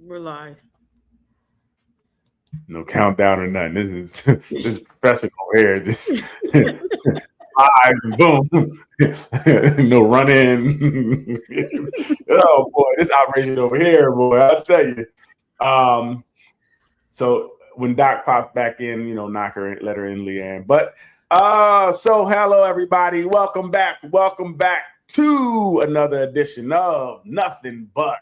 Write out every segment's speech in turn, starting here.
We're live. No countdown or nothing. This is professional here. Just live and boom. No run in. Oh boy, this operation over here, boy. I'll tell you. Um, so when Doc pops back in, knock her, let her in, Leanne. But so hello everybody. Welcome back to another edition of Nothing But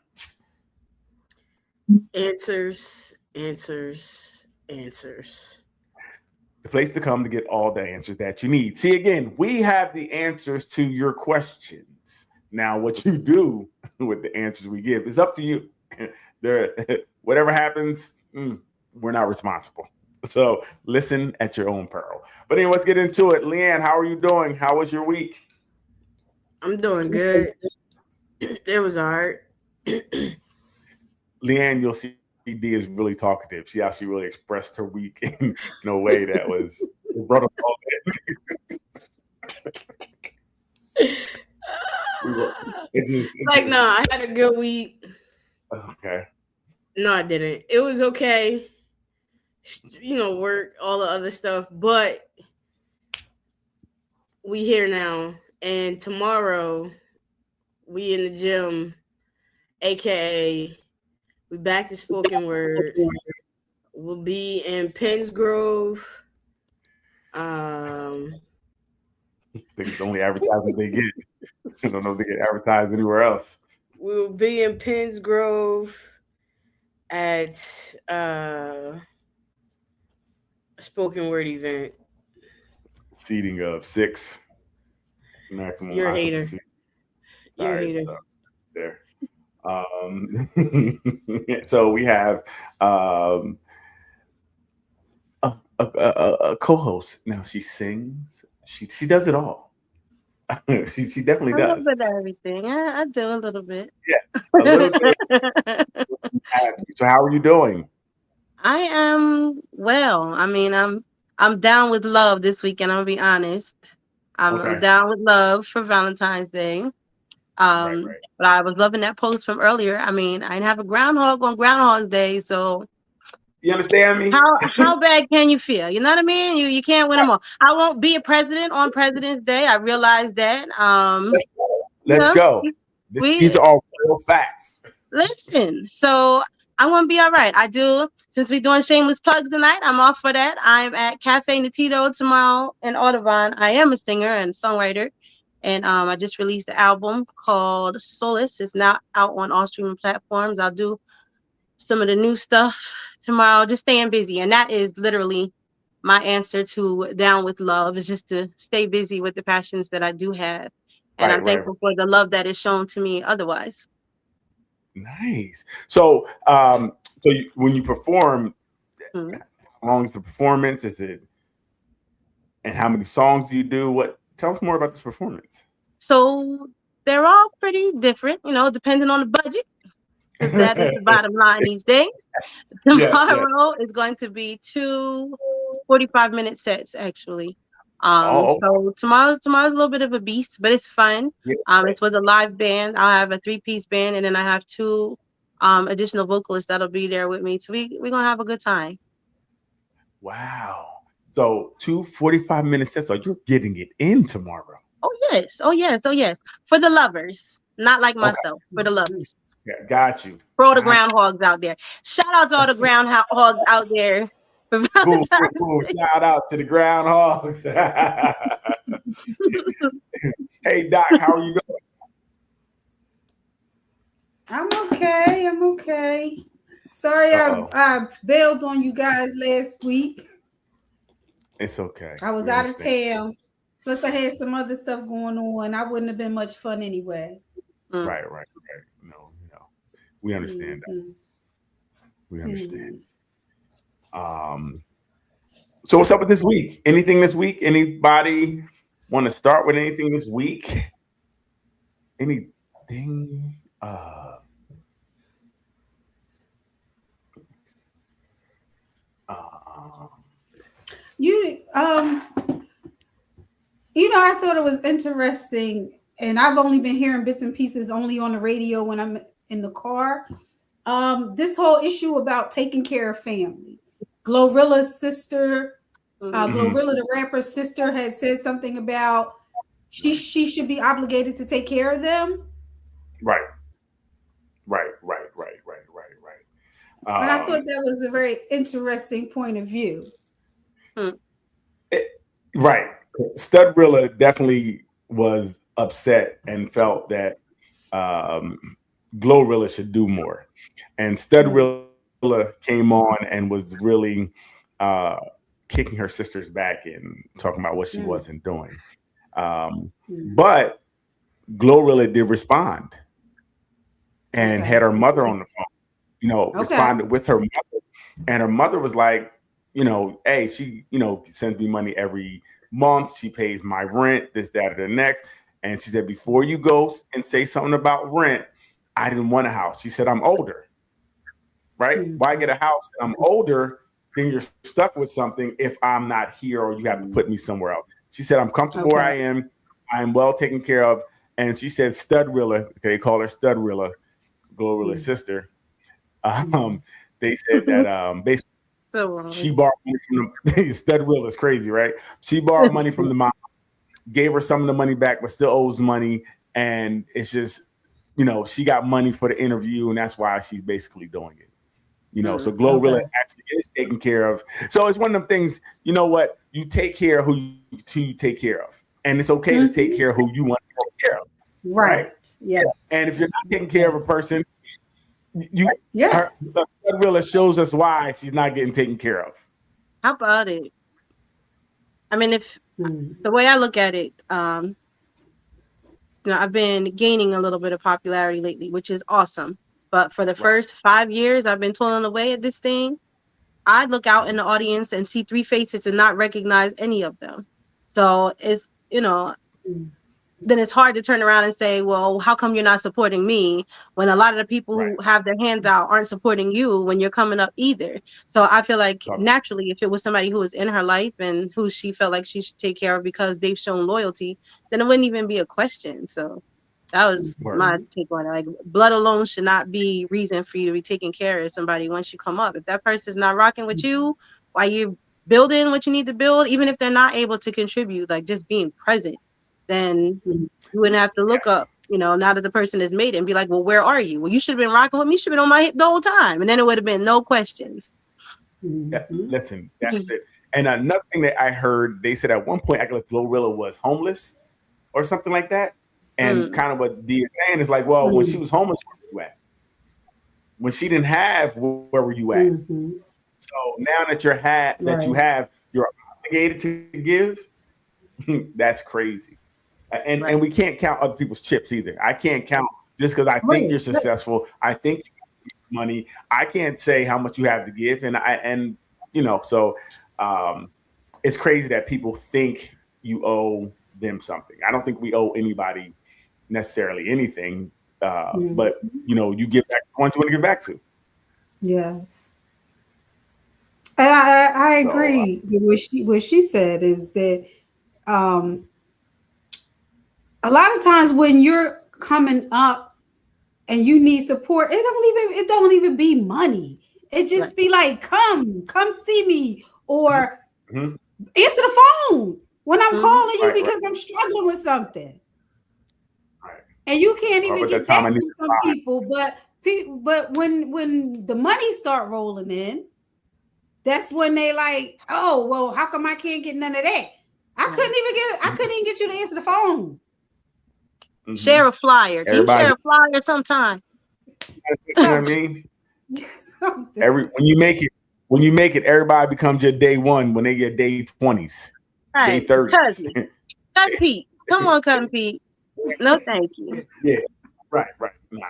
Answers, answers, answers. the place to come to get all the answers that you need. See, again, we have the answers to your questions. Now, what you do with the answers we give is up to you. There, whatever happens, we're not responsible. So listen at your own peril. But anyway, let's get into it. Leanne, how are you doing? How was your week? I'm doing good. It was hard. Leanne, you'll see D is really talkative. See how she really expressed her week in a way that was it brought us all in. We were, No, I had a good week. Okay. No, I didn't. It was okay. Work, all the other stuff, but we here now, and tomorrow we in the gym, aka we back to spoken word. We'll be in Penns Grove. I think it's the only advertisement they get. I don't know if they get advertised anywhere else. We'll be in Penns Grove at a spoken word event. Seating of 6 maximum. You're a hater. You're a hater. There. So we have a co-host. Now she sings. She does it all. she definitely A does. little bit of everything. I do a little bit. Yes, a little bit. So how are you doing? I am well. I mean, I'm down with love this weekend. I'm gonna be honest. I'm down with love for Valentine's Day. Right. But I was loving that post from earlier. I mean, I didn't have a groundhog on Groundhog's Day, so you understand me? How bad can you feel? You know what I mean? You can't win them all. I won't be a president on President's Day. I realize that. Let's go. These are all real facts. Listen, so I'm gonna be all right. I do, since we're doing shameless plugs tonight, I'm off for that. I'm at Cafe Natito tomorrow in Audubon. I am a singer and songwriter, and I just released an album called Solace. It's now out on all streaming platforms. I'll do some of the new stuff tomorrow, just staying busy, and that is literally my answer to down with love, is just to stay busy with the passions that I do have, and I'm thankful for the love that is shown to me otherwise. Nice. So, when you perform, how long is the performance? Is it, and how many songs do you do? Tell us more about this performance. So they're all pretty different, depending on the budget. That is the bottom line these days. Tomorrow is going to be 2 45-minute sets, actually. So tomorrow's a little bit of a beast, but it's fun. It's with a live band. I'll have a 3-piece band, and then I have 2 additional vocalists that'll be there with me. So we're gonna have a good time. Wow. So 2 45-minute sets. So you're getting it in tomorrow. Oh yes. For the lovers. Not like myself, for the lovers. Yeah, got you. For all the groundhogs out there. Shout out to all the groundhogs out there. Shout out to the groundhogs. Hey, Doc, how are you doing? I'm okay. Sorry, I bailed on you guys last week. It's okay. I was out of town. Plus, I had some other stuff going on. I wouldn't have been much fun anyway. Right. No. We understand that. We understand. So what's up with this week? Anything this week? Anybody want to start with anything this week? Anything? I thought it was interesting, and I've only been hearing bits and pieces only on the radio when I'm in the car. this whole issue about taking care of family. Glorilla's sister, Glorilla the rapper's sister, had said something about she should be obligated to take care of them. Right. And I thought that was a very interesting point of view. Right. Studrilla definitely was upset and felt that Glorilla should do more. And Studrilla came on and was really kicking her sister's back and talking about what she wasn't doing. But Glorilla did respond and had her mother on the phone, responded with her mother. And her mother was like, hey, she, sends me money every month. She pays my rent, this, that, or the next. And she said, before you go and say something about rent, I didn't want a house. She said, I'm older, right? Why get a house? I'm older, then you're stuck with something if I'm not here or you have to put me somewhere else. She said, I'm comfortable where I am. I am well taken care of. And she said, Studrilla, they call her Studrilla, Glorilla's sister. They said that basically she borrowed money from the Studrilla is crazy, right? She borrowed money from the mom, gave her some of the money back, but still owes money. And it's just, she got money for the interview, and that's why she's basically doing it. So Glorilla actually is taken care of. So it's one of them things, you know what? You take care of who you take care of. And it's okay to take care of who you want to take care of. Right. Yes. And if you're not taking care of a person, Studrilla shows us why she's not getting taken care of. How about it? I mean, if the way I look at it, I've been gaining a little bit of popularity lately, which is awesome. But for the first 5 years, I've been toiling away at this thing. I look out in the audience and see three faces and not recognize any of them. So it's, then it's hard to turn around and say, well, how come you're not supporting me when a lot of the people who have their hands out aren't supporting you when you're coming up either? So I feel like naturally, if it was somebody who was in her life and who she felt like she should take care of because they've shown loyalty, then it wouldn't even be a question. So that was my take on it. Like, blood alone should not be reason for you to be taking care of somebody once you come up. If that person's not rocking with you while you're building what you need to build, even if they're not able to contribute, like just being present, then you wouldn't have to look up, now that the person has made it and be like, well, where are you? Well, you should have been rocking with me. You should have been on my hip the whole time. And then it would have been no questions. Yeah, listen, that's it. And another thing that I heard, they said at one point, I guess Glorilla was homeless or something like that. And kind of what Dee is saying is like, well, when she was homeless, where were you at? When she didn't have, where were you at? So now that you're obligated to give, that's crazy. And we can't count other people's chips either. I can't count just because I think you're successful. I think you have money. I can't say how much you have to give. So it's crazy that people think you owe them something. I don't think we owe anybody necessarily anything. But you give back the ones you want to give back to. Yes. And I agree with what she said is that a lot of times when you're coming up and you need support, it don't even be money. It just be like, come see me, or answer the phone when I'm calling you because I'm struggling with something. And you can't even get that from some people, but when the money start rolling in, that's when they like, oh, well, how come I can't get none of that? I couldn't even get you to answer the phone. Share a flyer. Can you share a flyer sometime? You know what I mean? When you make it, everybody becomes your day one when they get day 20s, day 30s. Cousin Pete. Come on, Cousin Pete. No, thank you. Yeah, right. Nah.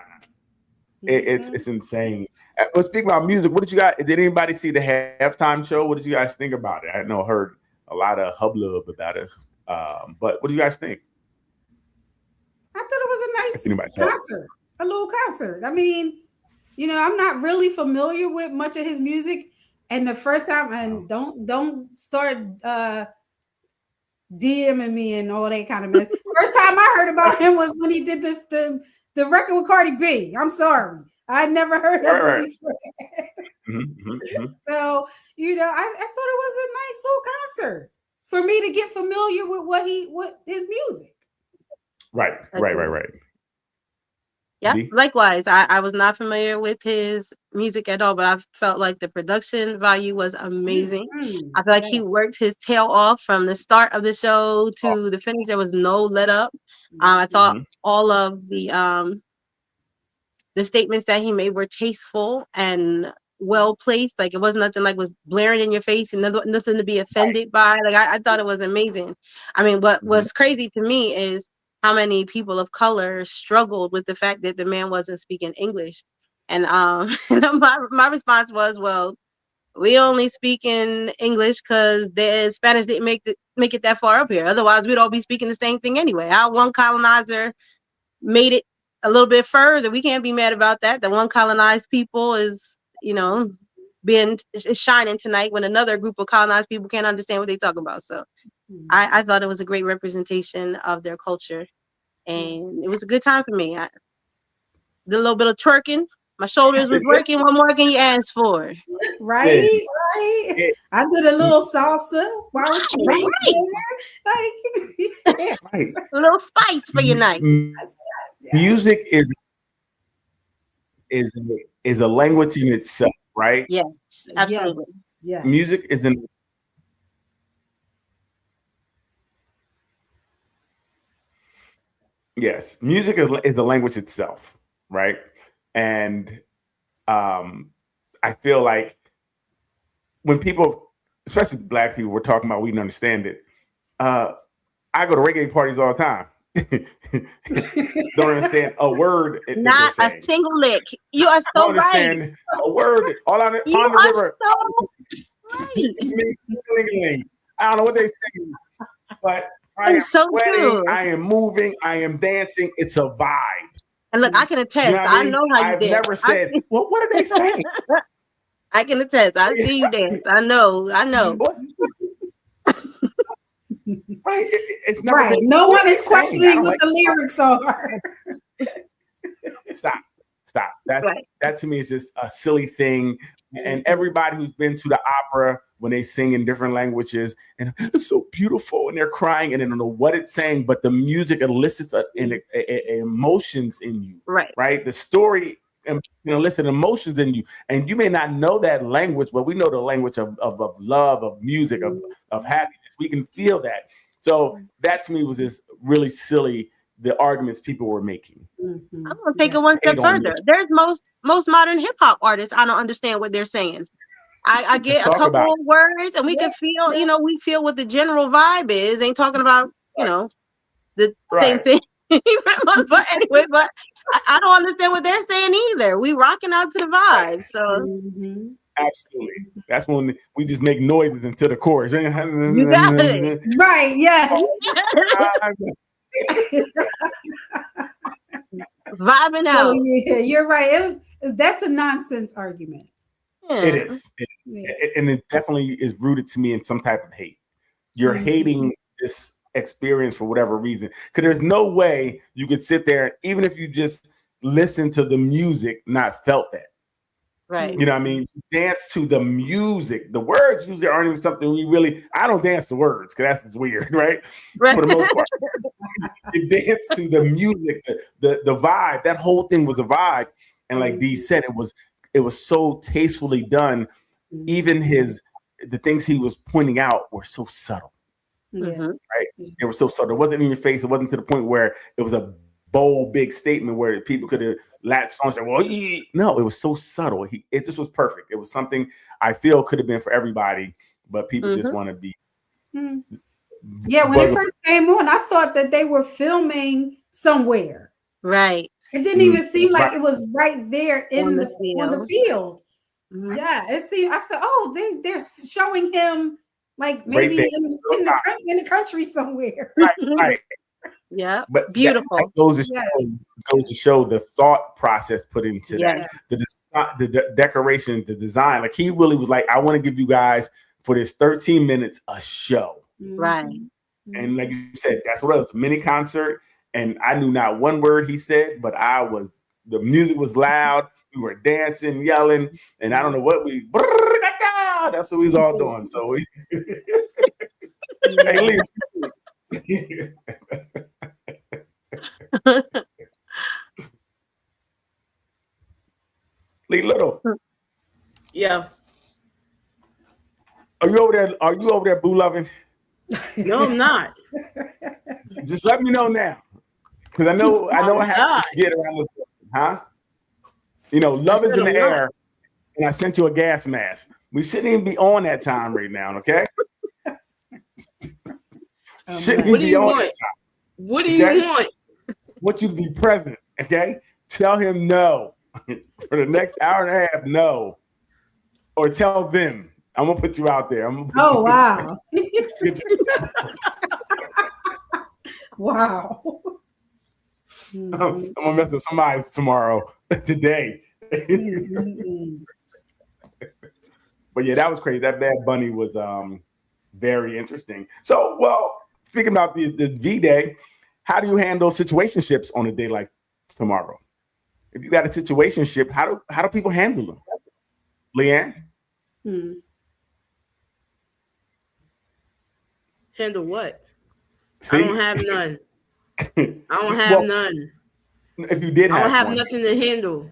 It's insane. Let's speak about music. What did you guys? Did anybody see the halftime show? What did you guys think about it? I heard a lot of hubbub about it. But what do you guys think? I thought it was a nice concert, a little concert. I mean, I'm not really familiar with much of his music, and the first time, and don't start DMing me and all that kind of mess. First time I heard about him was when he did the record with Cardi B. I'm sorry. I'd never heard of him before. So, you know, I thought it was a nice little concert for me to get familiar with his music. Right. Yeah, likewise. I was not familiar with his music at all, but I felt like the production value was amazing. I feel like he worked his tail off from the start of the show to the finish. There was no let up. I thought all of the statements that he made were tasteful and well placed. Like it wasn't nothing like was blaring in your face and nothing to be offended by. Like I thought it was amazing. I mean, what was crazy to me is how many people of color struggled with the fact that the man wasn't speaking English. And my response was, well, we only speak in English because the Spanish didn't make it that far up here. Otherwise, we'd all be speaking the same thing anyway. Our one colonizer made it a little bit further. We can't be mad about that. The one colonized people is, you know, is shining tonight when another group of colonized people can't understand what they're talking about. So I thought it was a great representation of their culture. And it was a good time for me. I did a little bit of twerking. My shoulders was working. What more can you ask for? Right. I did a little salsa while a little spice for your night. Music is a language in itself, right? Yes, absolutely. Yes. Music is music is the language itself, right? And I feel like when people, especially Black people, we're talking about we didn't understand it. I go to reggae parties all the time. Don't understand a word. Not a single lick. You are so right. Understand a word. All on the river. So right. I don't know what they saying, but I am sweating. I am moving. I am dancing. It's a vibe. And look, I can attest. You know I know how you I've never said, well, what are they saying? I can attest. I see you dance. I know. Right. It's never right. No one is questioning what the lyrics are. Stop. That to me is just a silly thing. And everybody who's been to the opera when they sing in different languages and it's so beautiful and they're crying and they don't know what it's saying, but the music elicits emotions in you. Right. The story elicits emotions in you, and you may not know that language, but we know the language of love, of music, of happiness. We can feel that. So that to me was just really silly, the arguments people were making. I'm gonna take it one step further. There's most modern hip hop artists. I don't understand what they're saying. I get a couple of words, and we can feel, we feel what the general vibe is. Ain't talking about, the same thing. But anyway, but I don't understand what they're saying either. We rocking out to the vibe. So absolutely. That's when we just make noises until the chorus. You got it. Right, yes. Vibing out. Yeah, you're right. That's a nonsense argument. Yeah. It is. And it definitely is rooted to me in some type of hate. You're hating this experience for whatever reason. Because there's no way you could sit there, even if you just listen to the music, not felt that. Right. You know what I mean? Dance to the music. The words usually aren't even something I don't dance to words because that's just weird, right? For the most part. You dance to the music, the vibe. That whole thing was a vibe. And like Dee said, it was so tastefully done. Even the things he was pointing out were so subtle. Right? They were so subtle. It wasn't in your face. It wasn't to the point where it was a bold, big statement where people could have latched on and said, well, no, it was so subtle. It just was perfect. It was something I feel could have been for everybody, but people just want to be. Yeah, when it first came on, I thought that they were filming somewhere. Right. It didn't even seem like it was right there on the field. Yeah, it seemed. I said, "Oh, they're showing him like maybe right in the country somewhere." Right. Yeah, but beautiful. That goes to show the thought process put into that. The decoration, the design. Like he really was like, "I want to give you guys for this 13 minutes a show." Right. And like you said, that's what it was, a mini concert. And I knew not one word he said, but I was the music was loud. We were dancing, yelling, and I don't know what that's what we was all doing. So we hey, Lee. Lee Little. Yeah. Are you over there, boo loving? No, I'm not. Just let me know now. Because I know I have to get around this, huh? You know, love is in the air, and I sent you a gas mask. We shouldn't even be on that time right now, okay? Shouldn't even be on that time. What do you want? Want you to be present, okay? Tell him no. For the next hour and a half, no. Or tell them. I'm going to put you out there. Oh, wow. Wow. I'm going to mess with somebody tomorrow, today. But yeah, that was crazy. That Bad Bunny was very interesting. So, well, speaking about the V-Day, how do you handle situationships on a day like tomorrow? If you got a situationship, how do people handle them? Leanne? Handle what? See? I don't have none. I don't have none. If you did, I don't have one. nothing to handle.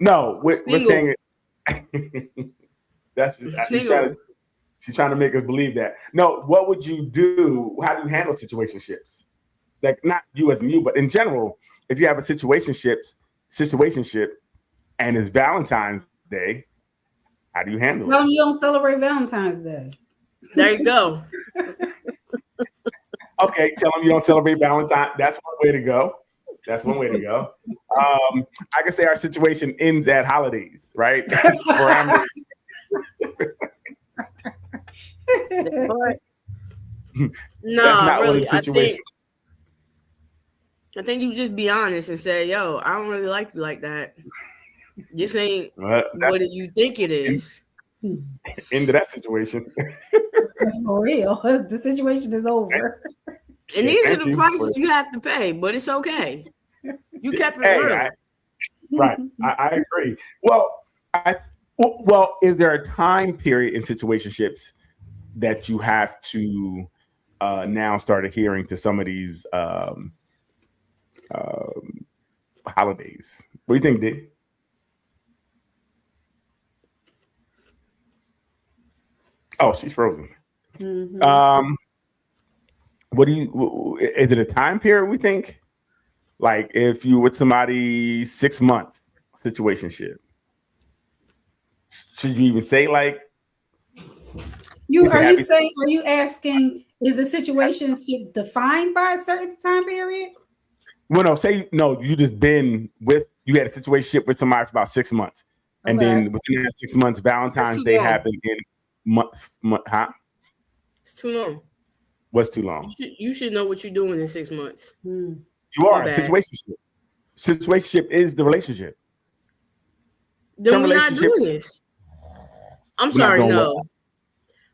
No, we're saying it. That's she's trying to make us believe that. No, what would you do? How do you handle situationships? Like not you as you, but in general, if you have a situationship, and it's Valentine's Day, how do you handle it? Well, you don't celebrate Valentine's Day. There you go. Okay, tell them you don't celebrate Valentine's. That's one way to go. I can say our situation ends at holidays, right? No, really. I think you just be honest and say, "Yo, I don't really like you like that. This ain't what you think it is." Into that situation. For real, the situation is over. And these are the prices you have to pay, but it's okay. You kept it real. Right. I agree. Well, is there a time period in situationships that you have to now start adhering to some of these holidays? What do you think, Dick? Oh, she's frozen. Mm-hmm. Is it a time period we think? Like if you with somebody 6 months situationship, should you even say like? Are you asking, is a situationship defined by a certain time period? Well, no, you just been with, you had a situationship with somebody for about 6 months. And then within that 6 months, Valentine's Day happened in months, huh? It's too long. What's too long? You should know what you're doing in 6 months. You are a situationship. Situationship is the relationship. Then we're not doing this. I'm sorry, no. What?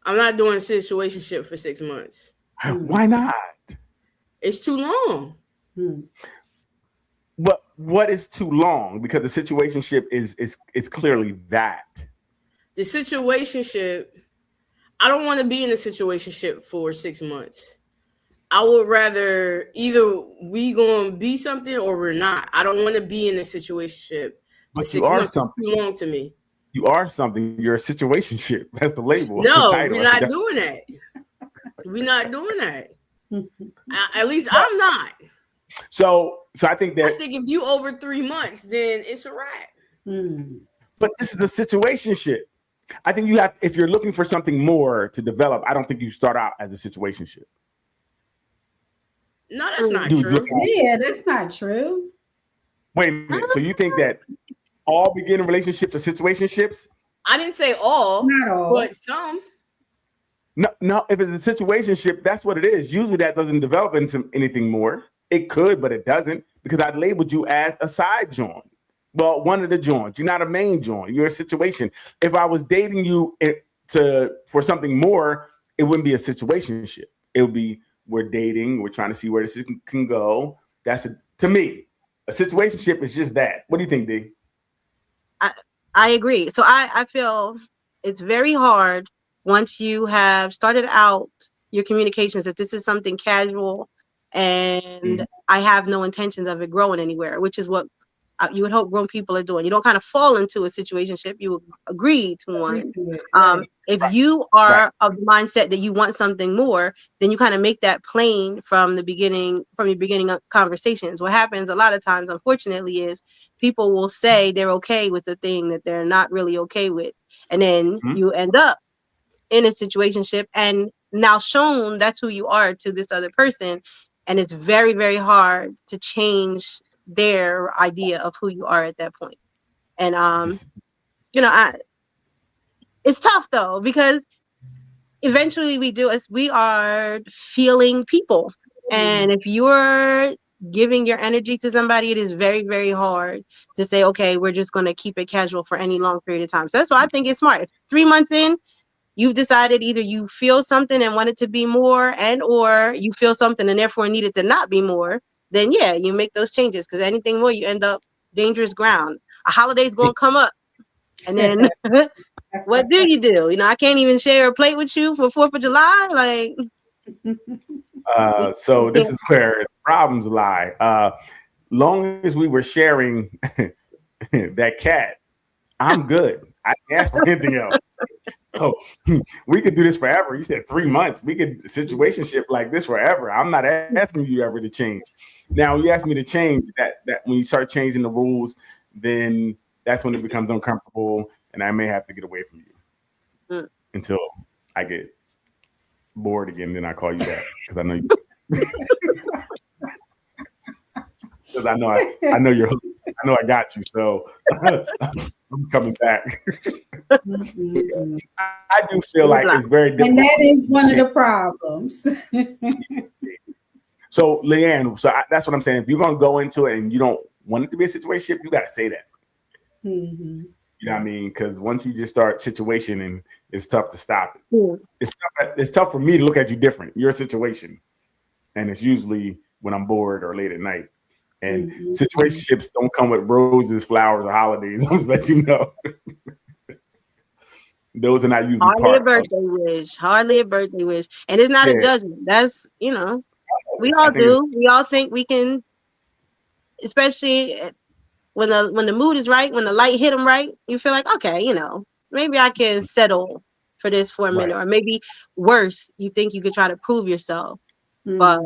I'm not doing a situationship for 6 months. Why not? It's too long. What is too long? Because the situationship is clearly that. The situationship, I don't want to be in a situationship for 6 months. I would rather either we gonna be something or we're not. I don't want to be in a situationship. But you are something. It's too long to me. You are something. You're a situationship. That's the label. No, we're not doing that. We're not doing that. At least I'm not. So I think that. I think if you over 3 months, then it's a wrap. But this is a situationship. I think you have. If you're looking for something more to develop, I don't think you start out as a situationship. No, that's not true. Yeah, that's not true. Wait a minute. So you think that all beginning relationships are situationships? I didn't say all. Not all. But some. No. If it's a situationship, that's what it is. Usually that doesn't develop into anything more. It could, but it doesn't, because I labeled you as a side joint. Well, one of the joints. You're not a main joint. You're a situation. If I was dating you for something more, it wouldn't be a situationship. It would be, we're dating. We're trying to see where this can go. To me. A situationship is just that. What do you think, D? I agree. So I feel it's very hard once you have started out your communications that this is something casual and I have no intentions of it growing anywhere, which is what you would hope grown people are doing. You don't kind of fall into a situationship, you agree to one. If you are of the mindset that you want something more, then you kind of make that plain from the beginning, from your beginning of conversations. What happens a lot of times, unfortunately, is people will say they're okay with the thing that they're not really okay with. And then you end up in a situationship and now shown that's who you are to this other person. And it's very, very hard to change their idea of who you are at that point. And, it's tough though, because eventually we are feeling people. And if you're giving your energy to somebody, it is very, very hard to say, okay, we're just going to keep it casual for any long period of time. So that's why I think it's smart. If 3 months in, you've decided either you feel something and want it to be more, and or you feel something and therefore need it to not be more, then yeah, you make those changes, because anything more, you end up dangerous ground. A holiday's going to come up, and then what do? I can't even share a plate with you for 4th of July. Like, so this is where problems lie. Long as we were sharing that cat, I'm good. I didn't ask for anything else. Oh, we could do this forever. You said 3 months. We could situationship like this forever. I'm not asking you ever to change. Now, you ask me to change that when you start changing the rules, then that's when it becomes uncomfortable, and I may have to get away from you until I get bored again. Then I call you back because I know you. Because I know you're hooked. I know I got you. So I'm coming back. I do feel like it's very difficult. And that is one of the problems. So, Leanne, that's what I'm saying. If you're going to go into it and you don't want it to be a situation, you got to say that. You know what I mean? Because once you just start situationing, it's tough to stop it. It's tough for me to look at you different. Your situation. And it's usually when I'm bored or late at night. And situationships don't come with roses, flowers, or holidays. I'm just letting you know. Those are not usually hardly a birthday wish. And it's not a judgment. That's, we all do. We all think we can, especially when the mood is right, when the light hit them right, you feel like, okay, maybe I can settle for this for a minute. Or maybe worse, you think you could try to prove yourself. But,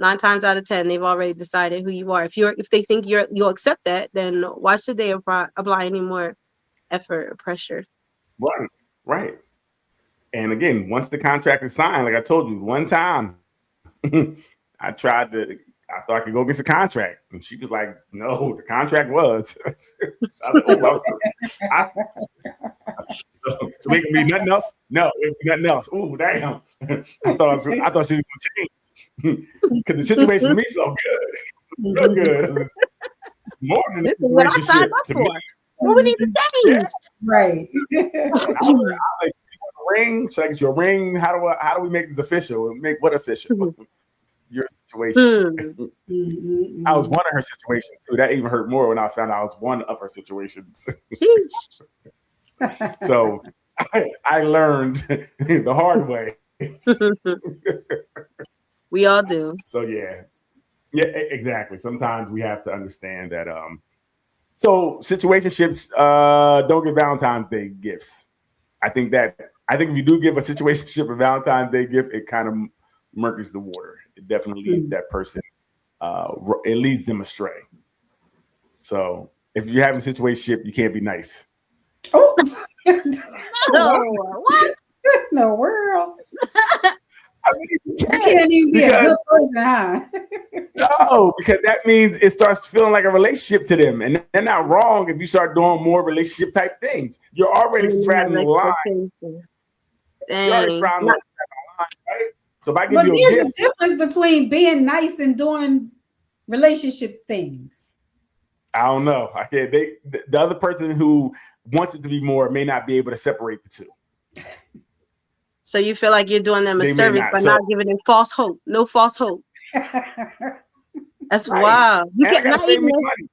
9 times out of 10, they've already decided who you are. If they think you'll accept that, then why should they apply any more effort or pressure? Right. And again, once the contract is signed, like I told you, one time, I thought I could go get the contract, and she was like, "No, the contract was." So it can be nothing else. No, it can be nothing else. Oh, damn! I thought she was going to change. Because the situation to me felt good. Real good. More than this is what I signed up for. What we need to change. Right. I like ring. So I get your ring. How do we make this official? Make what official? Your situation. I was one of her situations too. That even hurt more when I found out I was one of her situations. So I learned the hard way. We all do. So yeah, exactly. Sometimes we have to understand that. So situationships don't give Valentine's Day gifts. I think if you do give a situationship a Valentine's Day gift, it kind of murkies the water. It definitely leads that person. It leads them astray. So if you're having a situationship, you can't be nice. Oh, no! What in the world? You can't even be a good person, huh? No, because that means it starts feeling like a relationship to them. And they're not wrong if you start doing more relationship type things. You're already straddling the line. You're already straddling the line, right? So if I give you there's a difference between being nice and doing relationship things. I don't know. The other person who wants it to be more may not be able to separate the two. So you feel like you're doing them a service by not giving them false hope. No false hope. That's Right. wild. You And I can't gotta save me money.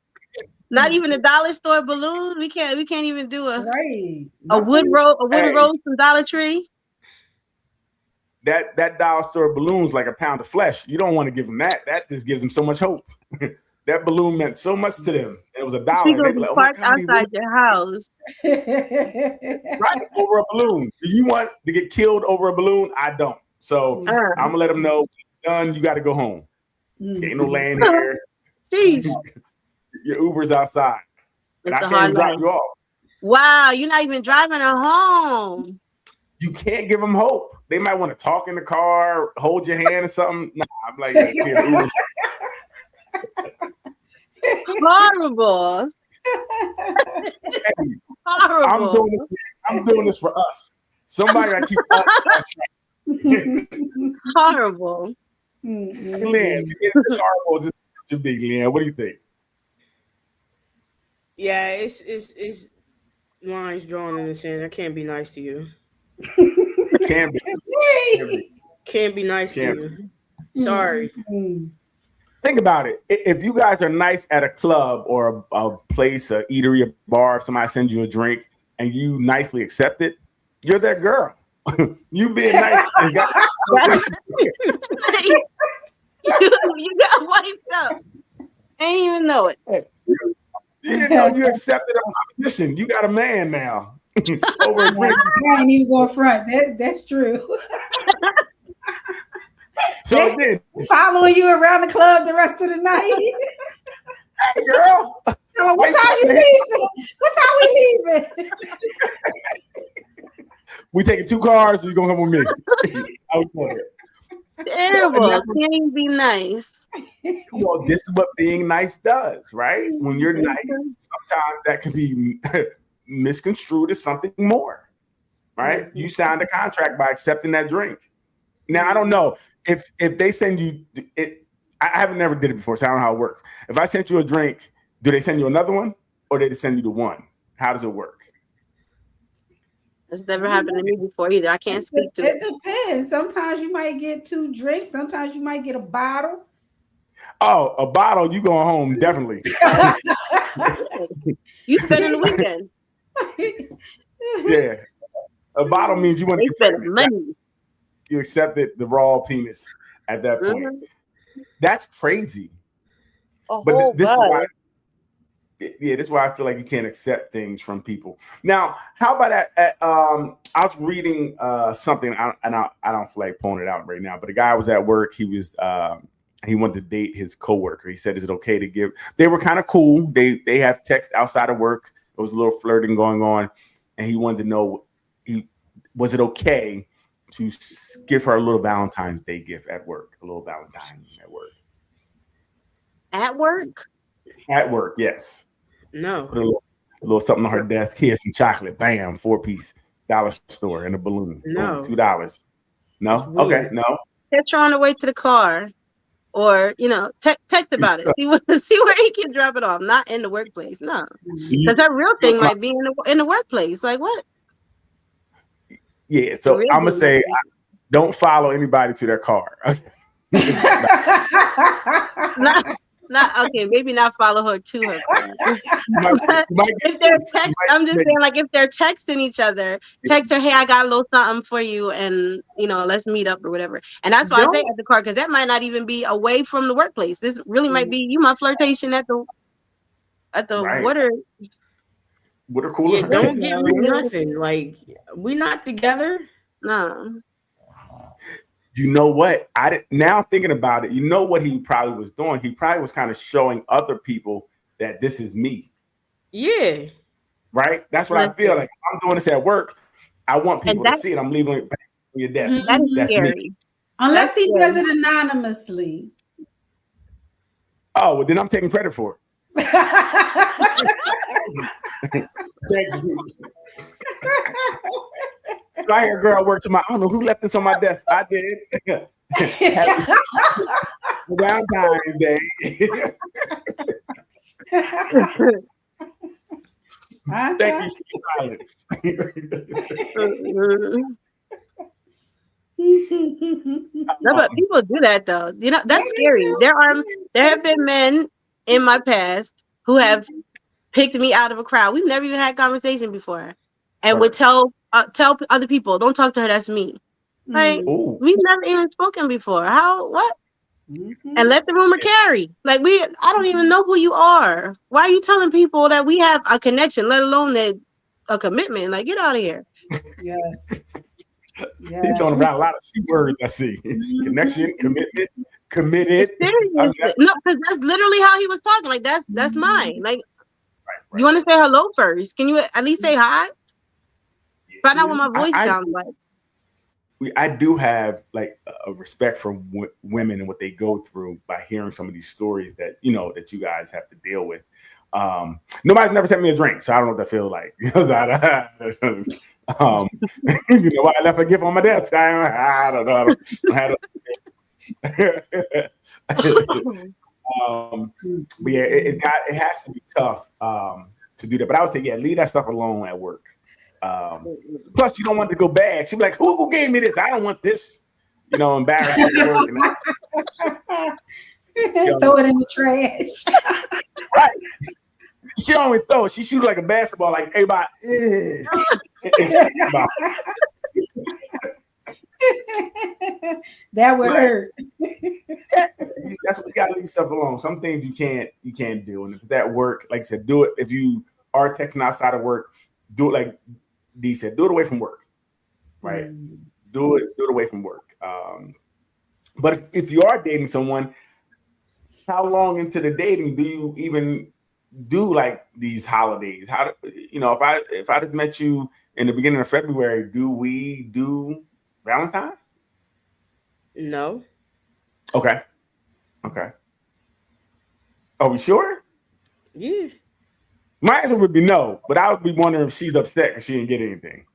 not even a dollar store balloon. We can't even do a Right. wooden Hey. rose from Dollar Tree. That dollar store balloon's like a pound of flesh. You don't want to give them that. That just gives them so much hope. That balloon meant so much to them. It was She $1. gonna They'd be be like, oh my parked God, he outside really- your house. right over a balloon. Do you want to get killed over a balloon? I don't. So I'm gonna let them know. Done. You got to go home. Ain't no laying here. Jeez, Your Uber's outside. And it's I a can't hard drop life. you off. Wow, you're not even driving her home. You can't give them hope. They might want to talk in the car, hold your hand or something. Nah, I'm like, yeah, kid, Uber's Horrible. Horrible. I'm doing this for us. Somebody got to keep us on track. Horrible. Lynn, it's horrible as it should be, Lynn. What do you think? Yeah, it's lines drawn in the sand. I can't be nice to you. Can be. Can't be nice Can't. to you. Sorry. Think about it. If you guys are nice at a club or a place, a eatery, a bar, if somebody sends you a drink and you nicely accept it, you're their girl. You being nice. You got wiped up. Ain't even know it. You didn't know you accepted a position. You got a man now. Over a drink. I ain't even going front. That's true. So then, Following you around the club the rest of the night. hey girl, So what time you leaving? What time we leaving? we taking 2 cars, or you gonna come with me? I was wondering. Terrible. Can't even be nice. Well, this is what being nice does, right? When you're nice, sometimes that can be misconstrued as something more, right? You signed a contract by accepting that drink. Now, I don't know if they send you it. I haven't never did it before, so I don't know how it works. If I sent you a drink, do they send you another one, or do they send you the one? How does it work? It's never happened to me before either. I can't speak to It it. depends. Sometimes you might get 2 drinks. Sometimes you might get a bottle. Oh, a bottle, you going home, definitely. You spending the weekend. Yeah. A bottle means you want They to spend money. You accepted the raw penis at that point. That's crazy. But this is why, this is why I feel like you can't accept things from people. Now, how about that? I was reading something, and I don't feel like pulling it out right now. But a guy was at work. He wanted to date his coworker. He said, "Is it okay to give?" They were kind of cool. They have text outside of work. There was a little flirting going on, and he wanted to know, was it okay to give her a little Valentine's Day gift at work? A little Valentine at work. At work? At work, yes. No. Put a little something on her desk. Here's some chocolate. Bam, 4-piece dollar store and a balloon. No. $2. No? Okay, no. Catch her on the way to the car. Or, text about it. See where he can drop it off. Not in the workplace. No. Because that real thing might be in the workplace. Like what? Yeah, so I'm gonna say don't follow anybody to their car. Not okay, maybe not follow her to her car. If they're I'm just saying, like if they're texting each other, text her, hey, I got a little something for you, and let's meet up or whatever. And that's why I say at the car, because that might not even be away from the workplace. This really might be my flirtation at the water. Water cooler. Yeah, don't give me nothing. Like we not together. No. You know what? Now thinking about it, you know what he probably was doing? He probably was kind of showing other people that this is me. Yeah. Right? That's what I feel like. If I'm doing this at work, I want people to see it. I'm leaving it back on your desk. That's scary. Me. Unless he does it anonymously. Oh, well, then I'm taking credit for it. Thank you. I hear a girl work to I don't know who left this on my desk. I did. Valentine's Day. Thank you for silence. No, but people do that though. That's scary. There There have been men in my past who have picked me out of a crowd. We've never even had conversation before, and would tell other people, "Don't talk to her. That's me." Like Ooh. we've never even spoken before. How? What? Mhm. And let the rumor carry. Like I don't even know who you are. Why are you telling people that we have a connection, let alone that a commitment? Like, get out of here. Yes. He's throwing around a lot of C words. I see connection, commitment, committed. No, because that's literally how he was talking. Like that's mine. Like you want to say hello first? Can you at least say hi? Find out what my voice sounds like. I do have like a respect for women and what they go through by hearing some of these stories that that you guys have to deal with. Nobody's never sent me a drink, so I don't know what that feels like. Why I left a gift on my desk. I don't know. But yeah, it has to be tough to do that. But I would say, leave that stuff alone at work. Plus, you don't want it to go bad. She'd be like, who gave me this? I don't want this. Embarrassing. Throw it in the trash. Right. She don't even throw it. She shoots like a basketball, like everybody. That would hurt. That's what you gotta leave stuff alone. Some things you can't do. And if that work, like I said, do it. If you are texting outside of work, do it like Dee said, do it away from work. Right? Do it away from work. But if you are dating someone, how long into the dating do you even do like these holidays? How if I just met you in the beginning of February, do we do Valentine? No. Okay. Are we sure? Yeah. My answer would be no, but I would be wondering if she's upset because she didn't get anything.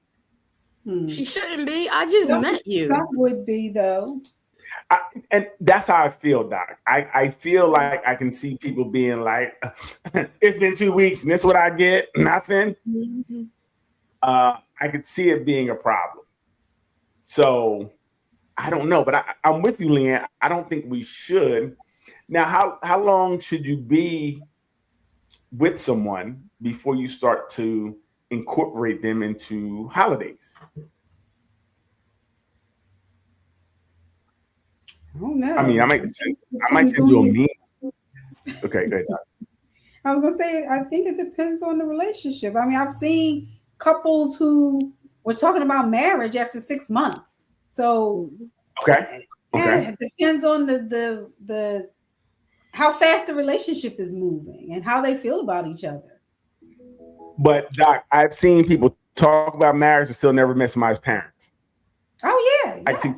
She shouldn't be. I just met you. Some would be though. And that's how I feel, Doc. I feel like I can see people being like, it's been 2 weeks and this is what I get, nothing. Mm-hmm. I could see it being a problem. So I don't know, but I'm with you, Leanne. I don't think we should. Now, how long should you be with someone before you start to incorporate them into holidays? I don't know. I mean, I might send you a meme. Okay, good. I was gonna say, I think it depends on the relationship. I mean, I've seen couples who were talking about marriage after 6 months. So okay. It depends on the how fast the relationship is moving and how they feel about each other. But Doc, I've seen people talk about marriage and still never met somebody's parents. Oh yeah, I see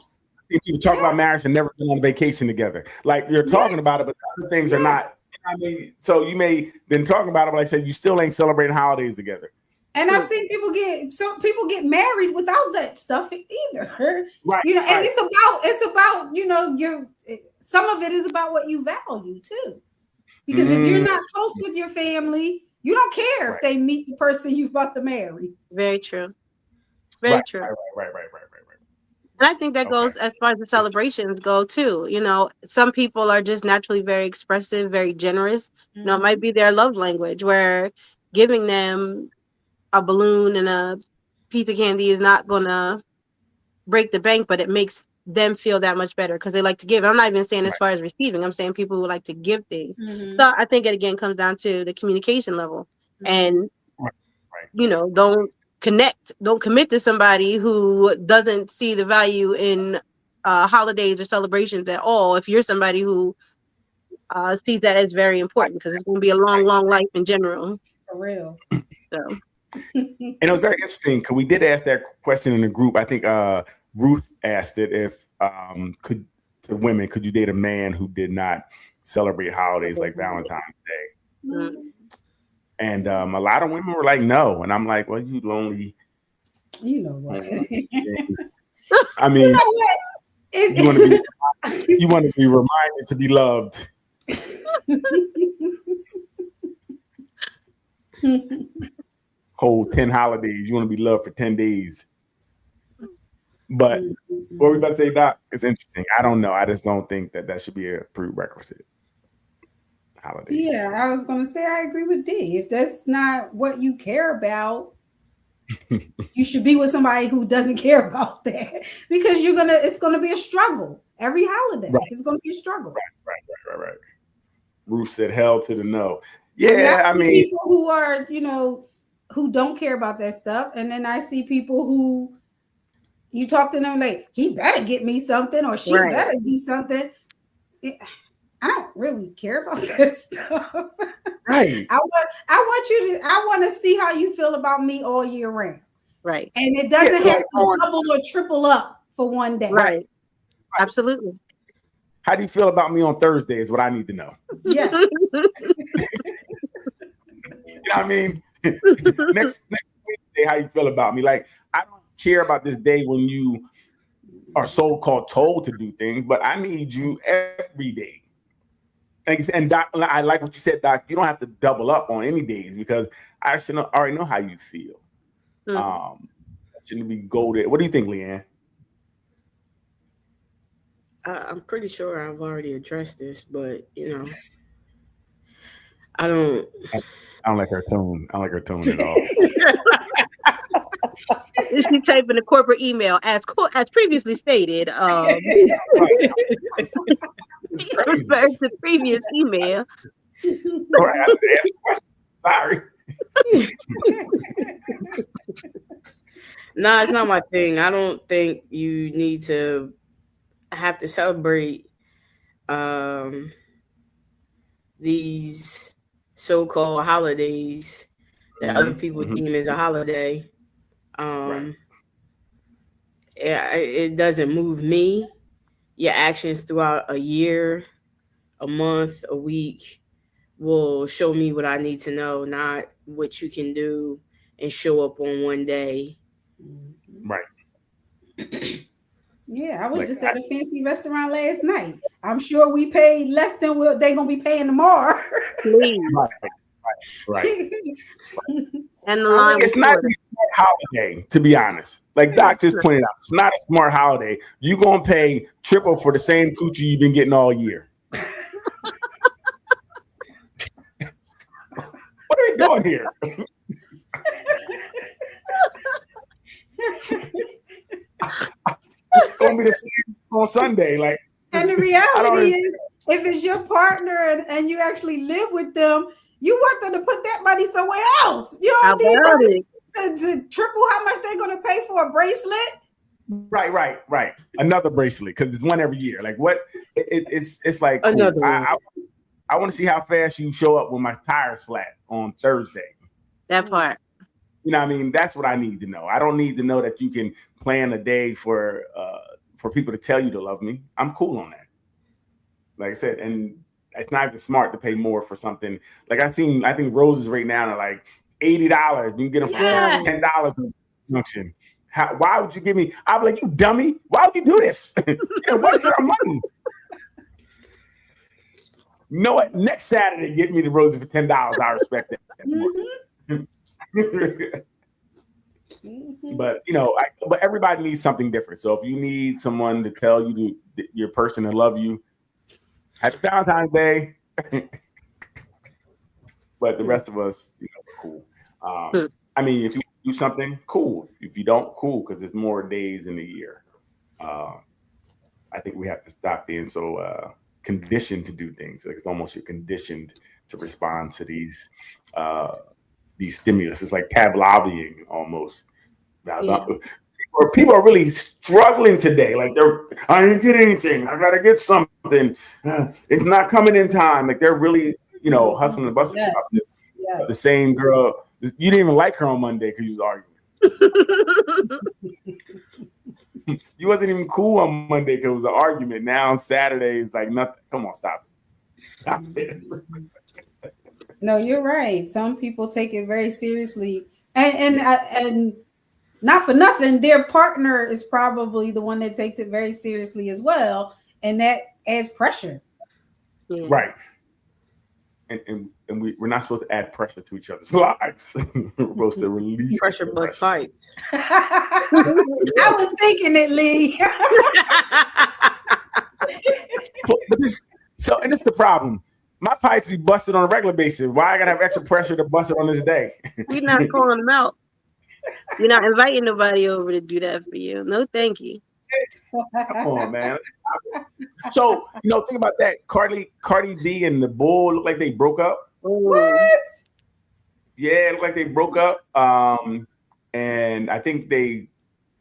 people talk about marriage and never been on vacation together. Like you're talking about it, but other things are not. I mean, so you may been talking about it, but like I said, you still ain't celebrating holidays together. And I've seen people get married without that stuff either. Right. And it's about your some of it is about what you value too. Because if you're not close with your family, you don't care if they meet the person you're about to marry. Very true. Very true. Right. And I think that goes as far as the celebrations go too. Some people are just naturally very expressive, very generous. It might be their love language, where giving them a balloon and a piece of candy is not gonna break the bank, but it makes them feel that much better because they like to give. I'm not even saying as far as receiving. I'm saying people who like to give things. So I think it again comes down to the communication level, and don't commit to somebody who doesn't see the value in holidays or celebrations at all. If you're somebody who sees that as very important, because it's going to be a long life in general. For real. So. And it was very interesting because we did ask that question in the group. I think Ruth asked it if could you date a man who did not celebrate holidays like Valentine's Day? Mm-hmm. And a lot of women were like, no. And I'm like, well, you lonely. You know what? I mean, you know what? You want to be reminded to be loved. Whole 10 holidays. You want to be loved for 10 days. But what we about to say, Doc, it's interesting. I don't know. I just don't think that should be a prerequisite. holidays. Yeah, I was gonna say I agree with D. If that's not what you care about, you should be with somebody who doesn't care about that because it's gonna be a struggle. Every holiday is gonna be a struggle. Right. Ruth said hell to the no. Yeah, I mean people who are, who don't care about that stuff, and then I see people who you talk to them like he better get me something or she better do something. I don't really care about this stuff. Right. I want to see how you feel about me all year round. Right. And it doesn't have to double or triple up for one day. Right. Absolutely. How do you feel about me on Thursday is what I need to know. Yeah. You know what I mean? next Wednesday, how you feel about me? Like, I don't care about this day when you are so-called told to do things, but I need you every day. And Doc, I like what you said, Doc. You don't have to double up on any days because I actually already know how you feel. Shouldn't be goaded. What do you think, Leanne? I'm pretty sure I've already addressed this, but I don't like her tone. I don't like her tone at all. Is she typing a corporate email as previously stated? Refer to previous email. All right, I just asked a question. Sorry. No, it's not my thing. I don't think you need to have to celebrate these so-called holidays that other people deem as a holiday. It doesn't move me. Your actions throughout a year, a month, a week will show me what I need to know, not what you can do and show up on one day. Right. Yeah, I was just at a fancy restaurant last night. I'm sure we paid less than what they're gonna be paying tomorrow. Right. And the line it's not a smart holiday, to be honest. Like Doc just pointed out, it's not a smart holiday. You're gonna pay triple for the same coochie you've been getting all year. What are we doing here? It's gonna be the same on Sunday. Like, and the reality is, if it's your partner and you actually live with them, you want them to put that money somewhere else. You don't need to triple how much they're going to pay for a bracelet. Right. Another bracelet because it's one every year. Like what? It's like cool. I want to see how fast you show up when my tire's flat on Thursday. That part. You know what I mean? That's what I need to know. I don't need to know that you can plan a day for people to tell you to love me. I'm cool on that. Like I said, and it's not even smart to pay more for something. Like I think roses right now are like $80. You can get them for $10 in function. Why would you give me? I'm like, you dummy. Why would you do this? What's our money? You know what? Next Saturday, get me the roses for $10. I respect that. But but everybody needs something different. So if you need someone to tell you your person to love you, happy Valentine's Day. But the rest of us, cool. I mean, if you do something, cool. If you don't, cool, because there's more days in the year. I think we have to stop being so conditioned to do things. Like it's almost you're conditioned to respond to these stimulus. It's like Pavlovian almost. People are really struggling today. Like I didn't get anything. I gotta get something. It's not coming in time. Like they're really, hustling and busting. Yes. The same girl. You didn't even like her on Monday because you was arguing. You wasn't even cool on Monday because it was an argument. Now on Saturday it's like nothing. Come on, stop it. No, you're right. Some people take it very seriously, and not for nothing, their partner is probably the one that takes it very seriously as well, and that adds pressure. Yeah. Right. And we're not supposed to add pressure to each other's lives. We're supposed to release pressure, but fights. I was thinking it, Lee. And it's the problem. My pipes be busted on a regular basis. Why I gotta have extra pressure to bust it on this day? You're not calling them out. You're not inviting nobody over to do that for you. No, thank you. Come on, man. So, think about that. Cardi B and the Bull look like they broke up. What? Yeah, it looked like they broke up. And I think they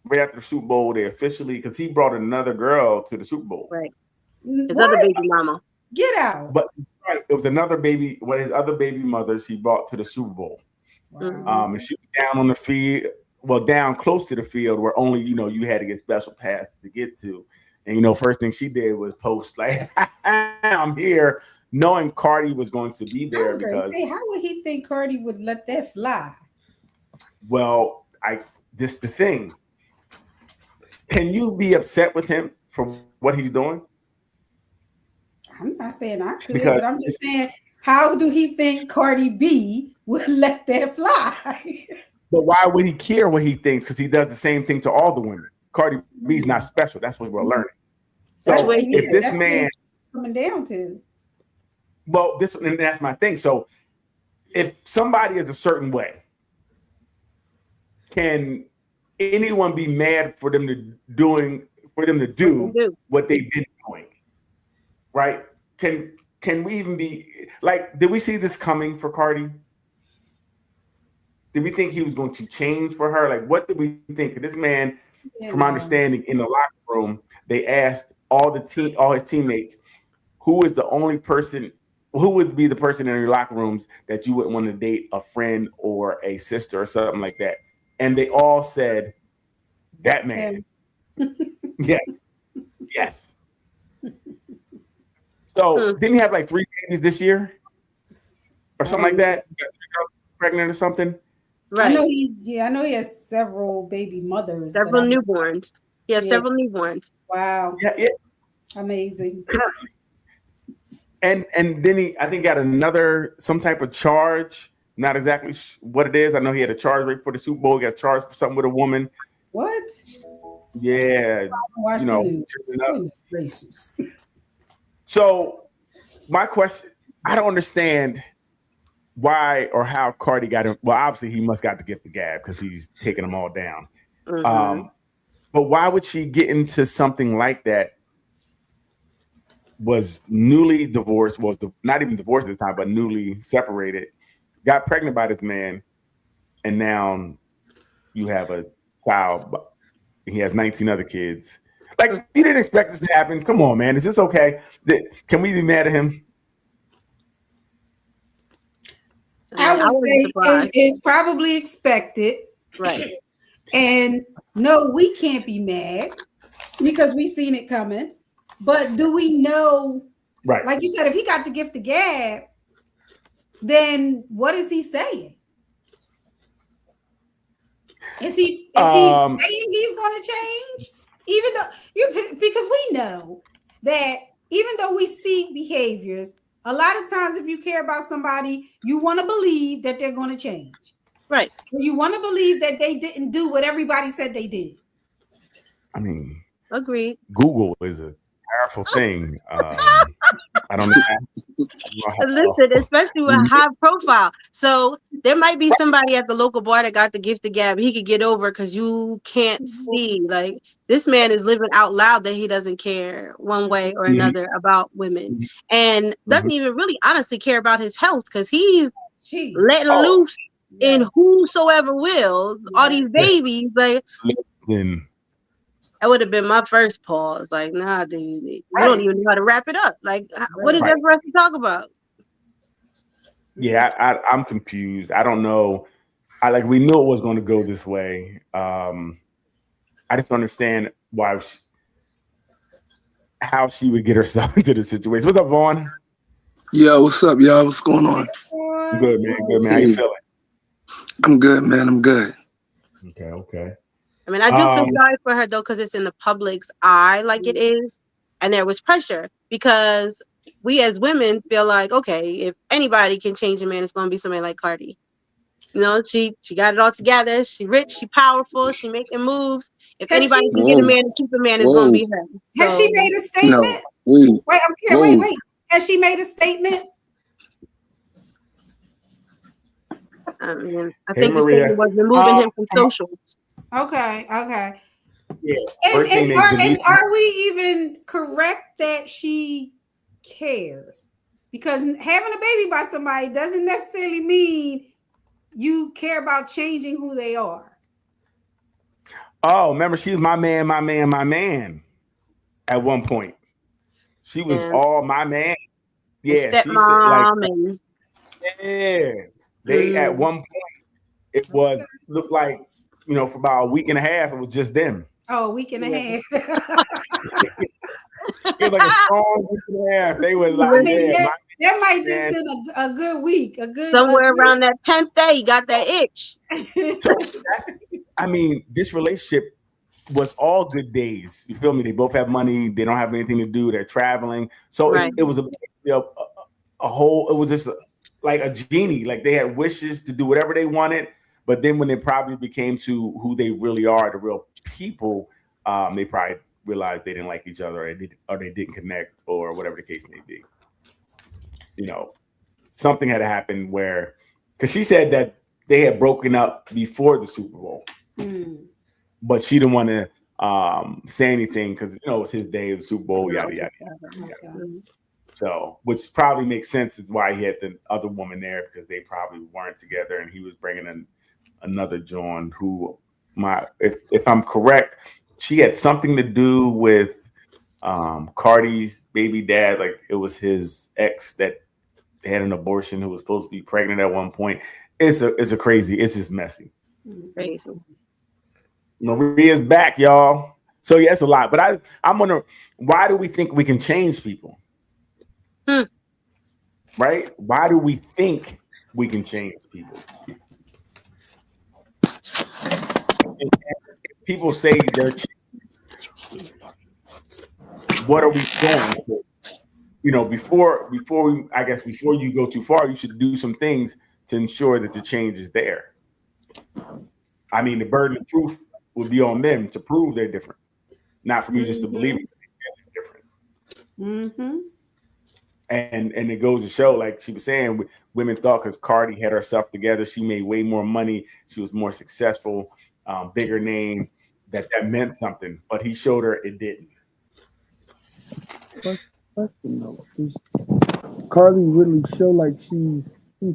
right after the Super Bowl, they officially, because he brought another girl to the Super Bowl. Right. His other baby mama. Get out. But right, it was another baby, one of his other baby mothers he brought to the Super Bowl. Wow. And she was down on the field, down close to the field where only, you had to get special passes to get to. And, first thing she did was post like, I'm here, knowing Cardi was going to be there. Because how would he think Cardi would let that fly? Well, this the thing. Can you be upset with him for what he's doing? I'm not saying I could, Because but I'm just saying, how do he think Cardi B would let that fly? But why would he care what he thinks? Because he does the same thing to all the women. Cardi B's not special. That's what we're learning. So if this man coming down to, well, and that's my thing. So if somebody is a certain way, can anyone be mad for them to do what they've been doing? Right? Can we even be like, did we see this coming for Cardi? Did we think he was going to change for her? Like, what did we think? This man, from my understanding, in the locker room, they asked all his teammates, who would be the person in your locker rooms that you wouldn't want to date, a friend or a sister or something like that? And they all said, that man. Yes. So didn't he have like 3 babies this year? Or something like that? Got 3 girls pregnant or something? Right. I know he has several baby mothers. Several newborns. He has several newborns. Wow. Yeah. Amazing. And then I think got some type of charge. Not exactly what it is. I know he had a charge right for the Super Bowl. He got charged for something with a woman. What? Yeah. Goodness gracious. So my question, I don't understand why or how Cardi got him. Well, obviously he must got the gift of gab because he's taking them all down. Mm-hmm. But why would she get into something like that? Was newly divorced, not even divorced at the time, but newly separated, got pregnant by this man, and now you have a child. He has 19 other kids. Like, you didn't expect this to happen. Come on, man. Is this okay? Can we be mad at him? I would say it's probably expected. Right. And no, we can't be mad because we've seen it coming. But do we know, right? Like you said, if he got the gift of gab, then what is he saying? Is he saying he's going to change? Even though because we know that even though we see behaviors, a lot of times if you care about somebody, you want to believe that they're going to change. Right. You want to believe that they didn't do what everybody said they did. I mean, agreed. Google is a powerful thing. I don't know. Listen, especially with high profile. So there might be somebody at the local bar that got the gift of gab. He could get over because you can't see. Like, this man is living out loud that he doesn't care one way or another about women, and doesn't even really honestly care about his health because he's letting loose in whosoever will. All these babies, like. Listen. That would have been my first pause. Like, nah, dude, you don't even know how to wrap it up. Like, what is there for us to talk about? Yeah, I'm confused. I don't know. We knew it was going to go this way. I just don't understand how she would get herself into the situation. What's up, Vaughn? Yo, what's up, y'all? What's going on? Good, man. Good, man. How you feeling? I'm good, man. I'm good. Okay. I mean, I do feel sorry for her, though, because it's in the public's eye like it is. And there was pressure because we as women feel like, okay, if anybody can change a man, it's going to be somebody like Cardi. You know, she got it all together. She rich, she powerful, she making moves. If anybody can get a man and keep a man, it's going to be her. Has she made a statement? No. Wait, I'm curious. Wait. Has she made a statement I mean, I Hey, think the Maria. statement was removing him from socials. Okay. Yeah. And, First thing they and deleted. are we even correct that she cares? Because having a baby by somebody doesn't necessarily mean you care about changing who they are. Oh, remember, she was my man. At one point, she was Yeah. all my man. Yeah, she said Stepmom and yeah. They at one point it was looked like for about a week and a half it was just them. Oh, a week and a half. It was like a strong week and a half. They were like, I mean, that might just man. been a good week. A good somewhere around that 10th day, he got that itch. This relationship was all good days. You feel me? They both have money. They don't have anything to do. They're traveling. So Right. it was a whole. It was just like a genie. Like they had wishes to do whatever they wanted. But then when it probably became to who they really are, the real people, they probably realized they didn't like each other, or they didn't connect, or whatever the case may be. Something had to happen where, because she said that they had broken up before the Super Bowl, but she didn't want to say anything because it was his day of the Super Bowl, yada yada yada. So, which probably makes sense is why he had the other woman there, because they probably weren't together, and he was bringing in another John who, if I'm correct, she had something to do with Cardi's baby dad. Like it was his ex that had an abortion who was supposed to be pregnant at one point. It's just messy. Crazy. Maria's back, y'all. So yeah, it's a lot. But I'm wondering, why do we think we can change people? Right? Why do we think we can change people? People say they're changing. What are we doing? Before you go too far, you should do some things to ensure that the change is there. I mean, the burden of proof would be on them to prove they're different, not for me just to believe they're different. Mm-hmm. And it goes to show, like she was saying, women thought because Cardi had herself together, she made way more money, she was more successful, bigger name, that meant something. But he showed her it didn't. Question though, does Cardi really show like she's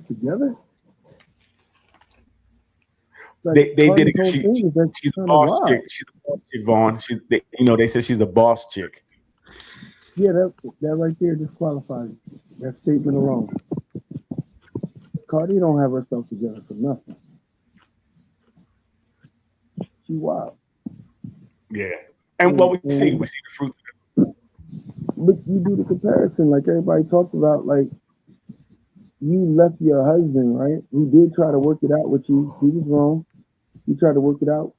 together? Like they did it because she's a boss chick. She's a boss chick, Vaughn. They said she's a boss chick. Yeah, that right there disqualifies that statement alone. Cardi don't have herself together for nothing. She wild. Yeah, and what we see the fruits of it. But you do the comparison, like everybody talked about, like you left your husband, right? Who did try to work it out with you. He was wrong. You tried to work it out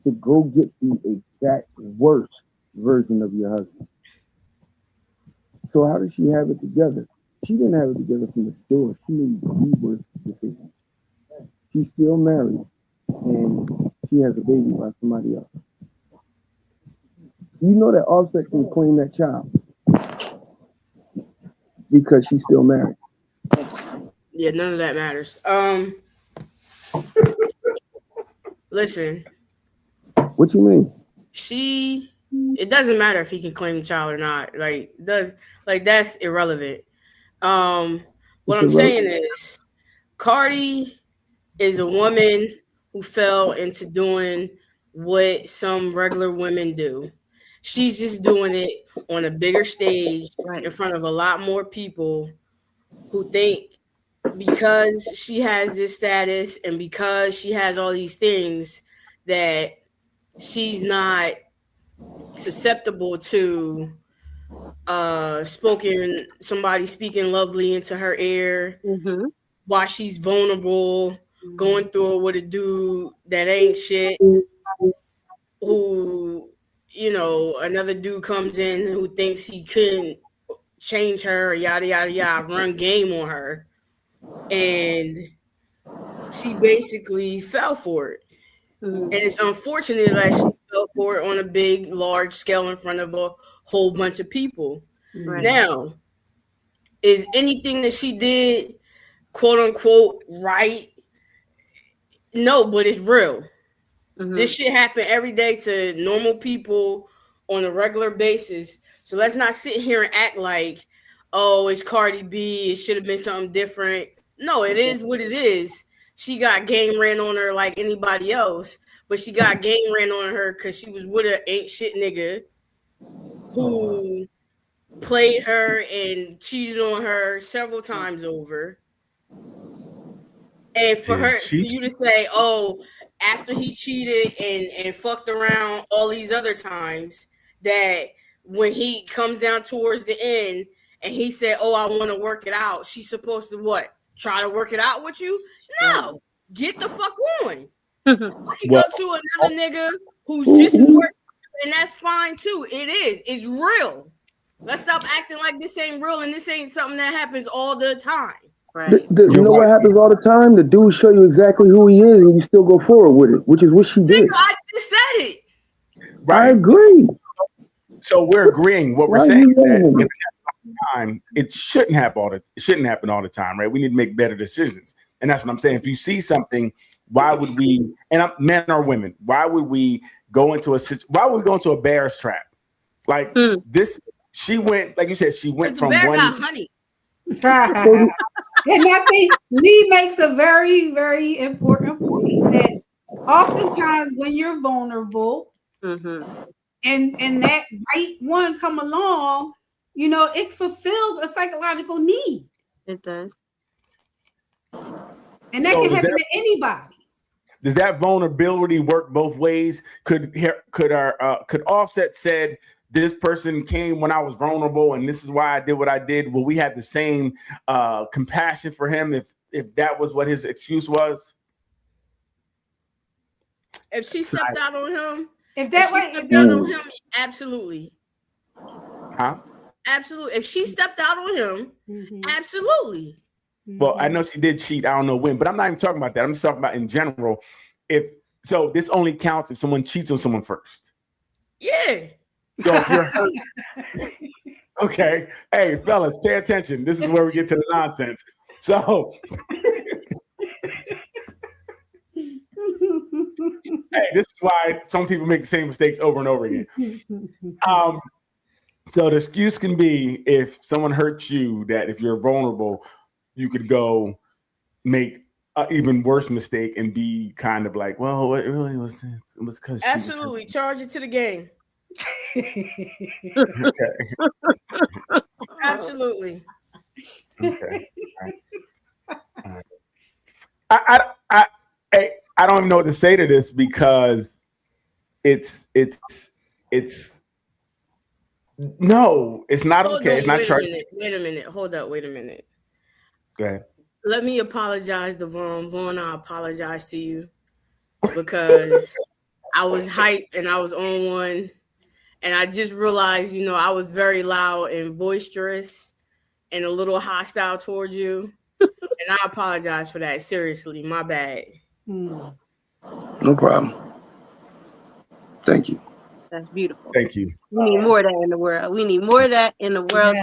to go get the exact worst version of your husband. So how does she have it together? She didn't have it together from the store. She made the worst decision. She's still married, and she has a baby by somebody else. You know that Offset can claim that child because she's still married. Yeah, none of that matters. Listen. What you mean? It doesn't matter if he can claim the child or not. That's irrelevant. What I'm saying is, Cardi is a woman who fell into doing what some regular women do. She's just doing it on a bigger stage in front of a lot more people who think because she has this status and because she has all these things that she's not susceptible to somebody speaking lovely into her ear while she's vulnerable, going through it with a dude that ain't shit, who, another dude comes in who thinks he couldn't change her, yada, yada, yada, run game on her. And she basically fell for it. And it's unfortunate that she fell for it on a big, large scale in front of a whole bunch of people. Right. Now, is anything that she did, quote unquote, right? No, but it's real. Mhm. This shit happen every day to normal people on a regular basis. So let's not sit here and act like, oh, it's Cardi B. It should have been something different. No, it is what it is. She got game ran on her like anybody else, but she got game ran on her because she was with an ain't shit nigga who played her and cheated on her several times over. And for you to say, oh, after he cheated and fucked around all these other times, that when he comes down towards the end and he said, oh, I want to work it out, she's supposed to what? Try to work it out with you? No. Get the fuck on. I can go to another nigga who's just as worth, and that's fine too. It is. It's real. Let's stop acting like this ain't real and this ain't something that happens all the time. Right. You know what happens all the time? The dude show you exactly who he is, and you still go forward with it, which is what she did. Nigga, I just said it. Right. I agree. So we're agreeing. What we're saying is that time, it shouldn't happen all the time, right? We need to make better decisions, and that's what I'm saying. If you see something, why would we? And men or women, why would we go into a bear's trap? Like this, she went, like you said, she went from bear one. got honey. And I think Lee makes a very, very important point that oftentimes when you're vulnerable and that right one come along, you know, it fulfills a psychological need. It does. And that can happen to anybody. Does that vulnerability work both ways? Could Offset said, this person came when I was vulnerable, and this is why I did what I did. Will we have the same compassion for him if that was what his excuse was? If she stepped out on him, absolutely. Huh? Absolutely. If she stepped out on him, absolutely. Well, I know she did cheat. I don't know when, but I'm not even talking about that. I'm just talking about in general. So this only counts if someone cheats on someone first. Yeah. So if you're hurt, okay. Hey, fellas, pay attention. This is where we get to the nonsense. So, hey, this is why some people make the same mistakes over and over again. So the excuse can be if someone hurts you, that if you're vulnerable, you could go make an even worse mistake and be kind of like, well, what really was it? It was because absolutely charge it to the game. Okay. Absolutely. Okay. All right. I don't even know what to say to this because it's no, it's not okay. It's not charging. Wait a minute. Hold up. Wait a minute. Go ahead. Let me apologize to Vaughn. Vaughn, I apologize to you because I was hyped and I was on one. And I just realized, you know, I was very loud and boisterous and a little hostile towards you. And I apologize for that. Seriously, my bad. No problem. Thank you. That's beautiful. Thank you. We need more of that in the world. We need more of that in the world.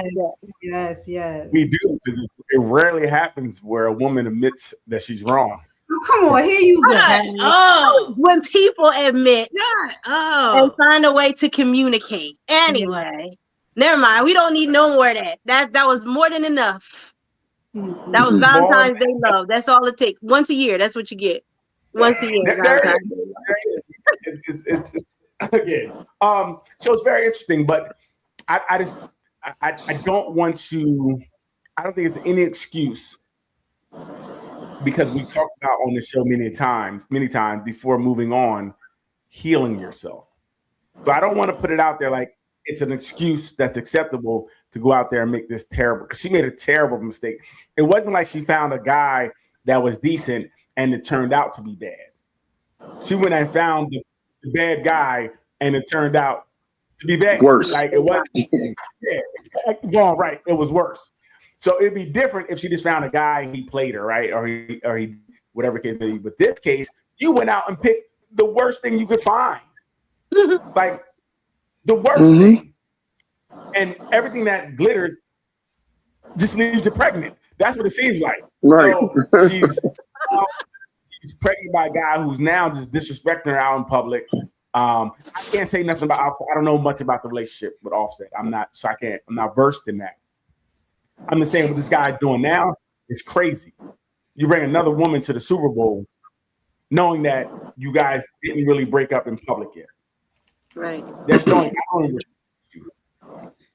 Yes, yes. We do. It rarely happens where a woman admits that she's wrong. Oh, come on, here you go. Oh, when people admit and find a way to communicate. Anyway, never mind. We don't need no more of that. That was more than enough. That was Valentine's Day love. That's all it takes. Once a year. That's what you get. Once a year. Valentine's Day. It's again. So it's very interesting, but I don't want to. I don't think it's any excuse. Because we talked about on the show many times before moving on, healing yourself. So I don't want to put it out there like it's an excuse that's acceptable to go out there and make this terrible, because she made a terrible mistake. It wasn't like she found a guy that was decent and it turned out to be bad. She went and found the bad guy and it turned out to be bad. Worse. Like it was, wrong, right? It was worse. So it'd be different if she just found a guy and he played her, right? Or he whatever case may be. But this case, you went out and picked the worst thing you could find. Like the worst thing. And everything that glitters just leaves you pregnant. That's what it seems like. Right. So she's she's pregnant by a guy who's now just disrespecting her out in public. I can't say nothing about Offset. I don't know much about the relationship with Offset. I'm not versed in that. I'm just saying what this guy is doing now is crazy. You bring another woman to the Super Bowl knowing that you guys didn't really break up in public yet. Right. That's showing I don't respect you.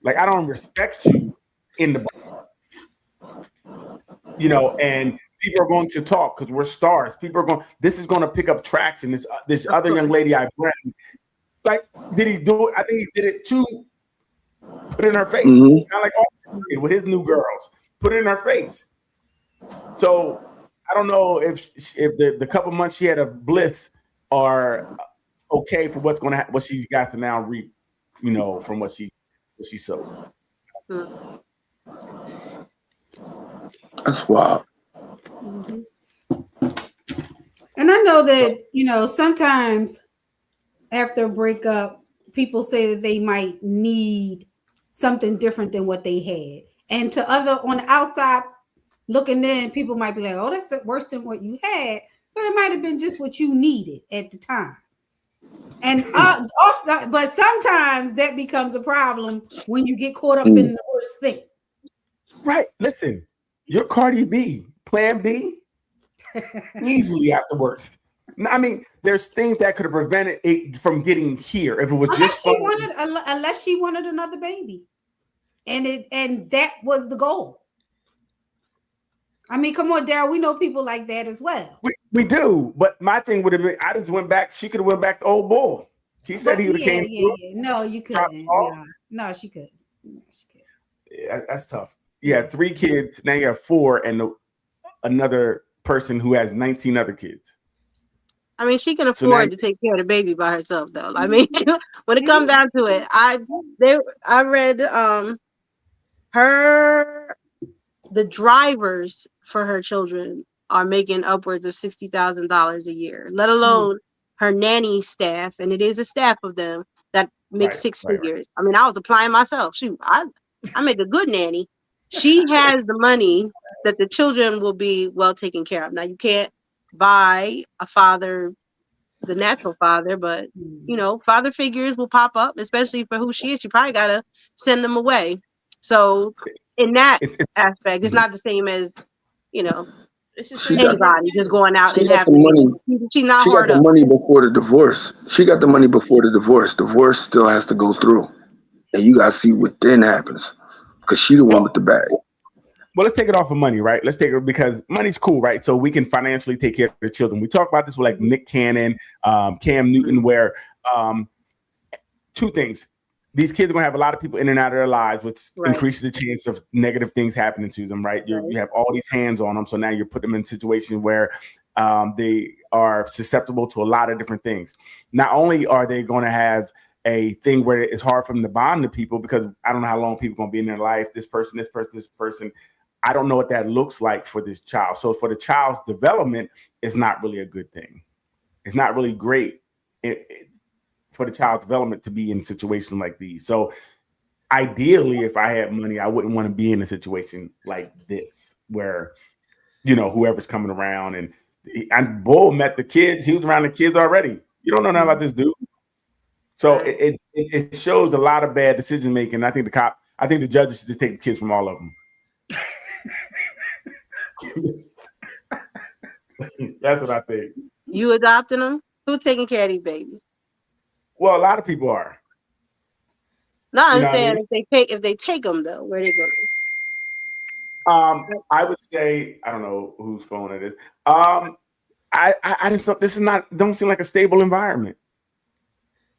Like, I don't respect you in the bar. You know, and people are going to talk because we're stars. People are going, this is going to pick up traction. This other young lady I bring, like, did he do it? I think he did it too. Put it in her face. Kind of like Offset did with his new girls. Put it in her face. So I don't know if the couple months she had of bliss are okay for what's going to what she's got to now reap, you know, from what she sowed. That's wild. And I know that, you know, sometimes after a breakup, people say that they might need something different than what they had. And to other on the outside looking in, people might be like, oh, that's worse than what you had. But it might have been just what you needed at the time. And but sometimes that becomes a problem when you get caught up in the worst thing. Right. Listen, you're Cardi B. Plan B? Easily afterwards. I mean, there's things that could have prevented it from getting here if it was Unless she wanted another baby. And that was the goal. I mean, come on, Daryl. We know people like that as well. We do, but my thing would have been, I just went back. She could have went back to old bull. He said he would have came. Yeah. No, you couldn't. No, she couldn't. Yeah, that's tough. Yeah, 3 kids. Now you have 4, and another person who has 19 other kids. I mean, she can afford to take care of the baby by herself, though. I mean, when it comes down to it, I read the drivers for her children are making upwards of $60,000 a year, let alone her nanny staff, and it is a staff of them that makes 6 figures. I mean, I was applying myself. Shoot, I make a good nanny. She has the money that the children will be well taken care of. Now, you can't buy a father, the natural father, but you know, father figures will pop up, especially for who she is. She probably gotta send them away. So in that aspect, it's not the same as, you know, anybody just going out and having money. She's not hard up. She got the money before the divorce. She got the money before the divorce. Divorce still has to go through, and you gotta see what then happens, because she the one with the bag. Well, let's take it off of money, right? Let's take it because money's cool, right? So we can financially take care of the children. We talk about this with like Nick Cannon, Cam Newton, where 2 things. These kids are going to have a lot of people in and out of their lives, which increases the chance of negative things happening to them, right? You have all these hands on them. So now you put them in situations where they are susceptible to a lot of different things. Not only are they going to have a thing where it's hard for them to bond to people, because I don't know how long people are going to be in their life, this person. I don't know what that looks like for this child. So for the child's development, it's not really a good thing. It's not really great for the child's development to be in situations like these. So ideally, if I had money, I wouldn't want to be in a situation like this where, you know, whoever's coming around and Bull met the kids. He was around the kids already. You don't know nothing about this dude. So it shows a lot of bad decision making. I think the judges should just take the kids from all of them. That's what I think. You adopting them? Who's taking care of these babies? Well, a lot of people are. No, I understand. If they take them though, where they going? I would say, I don't know whose phone it is. I just don't seem like a stable environment.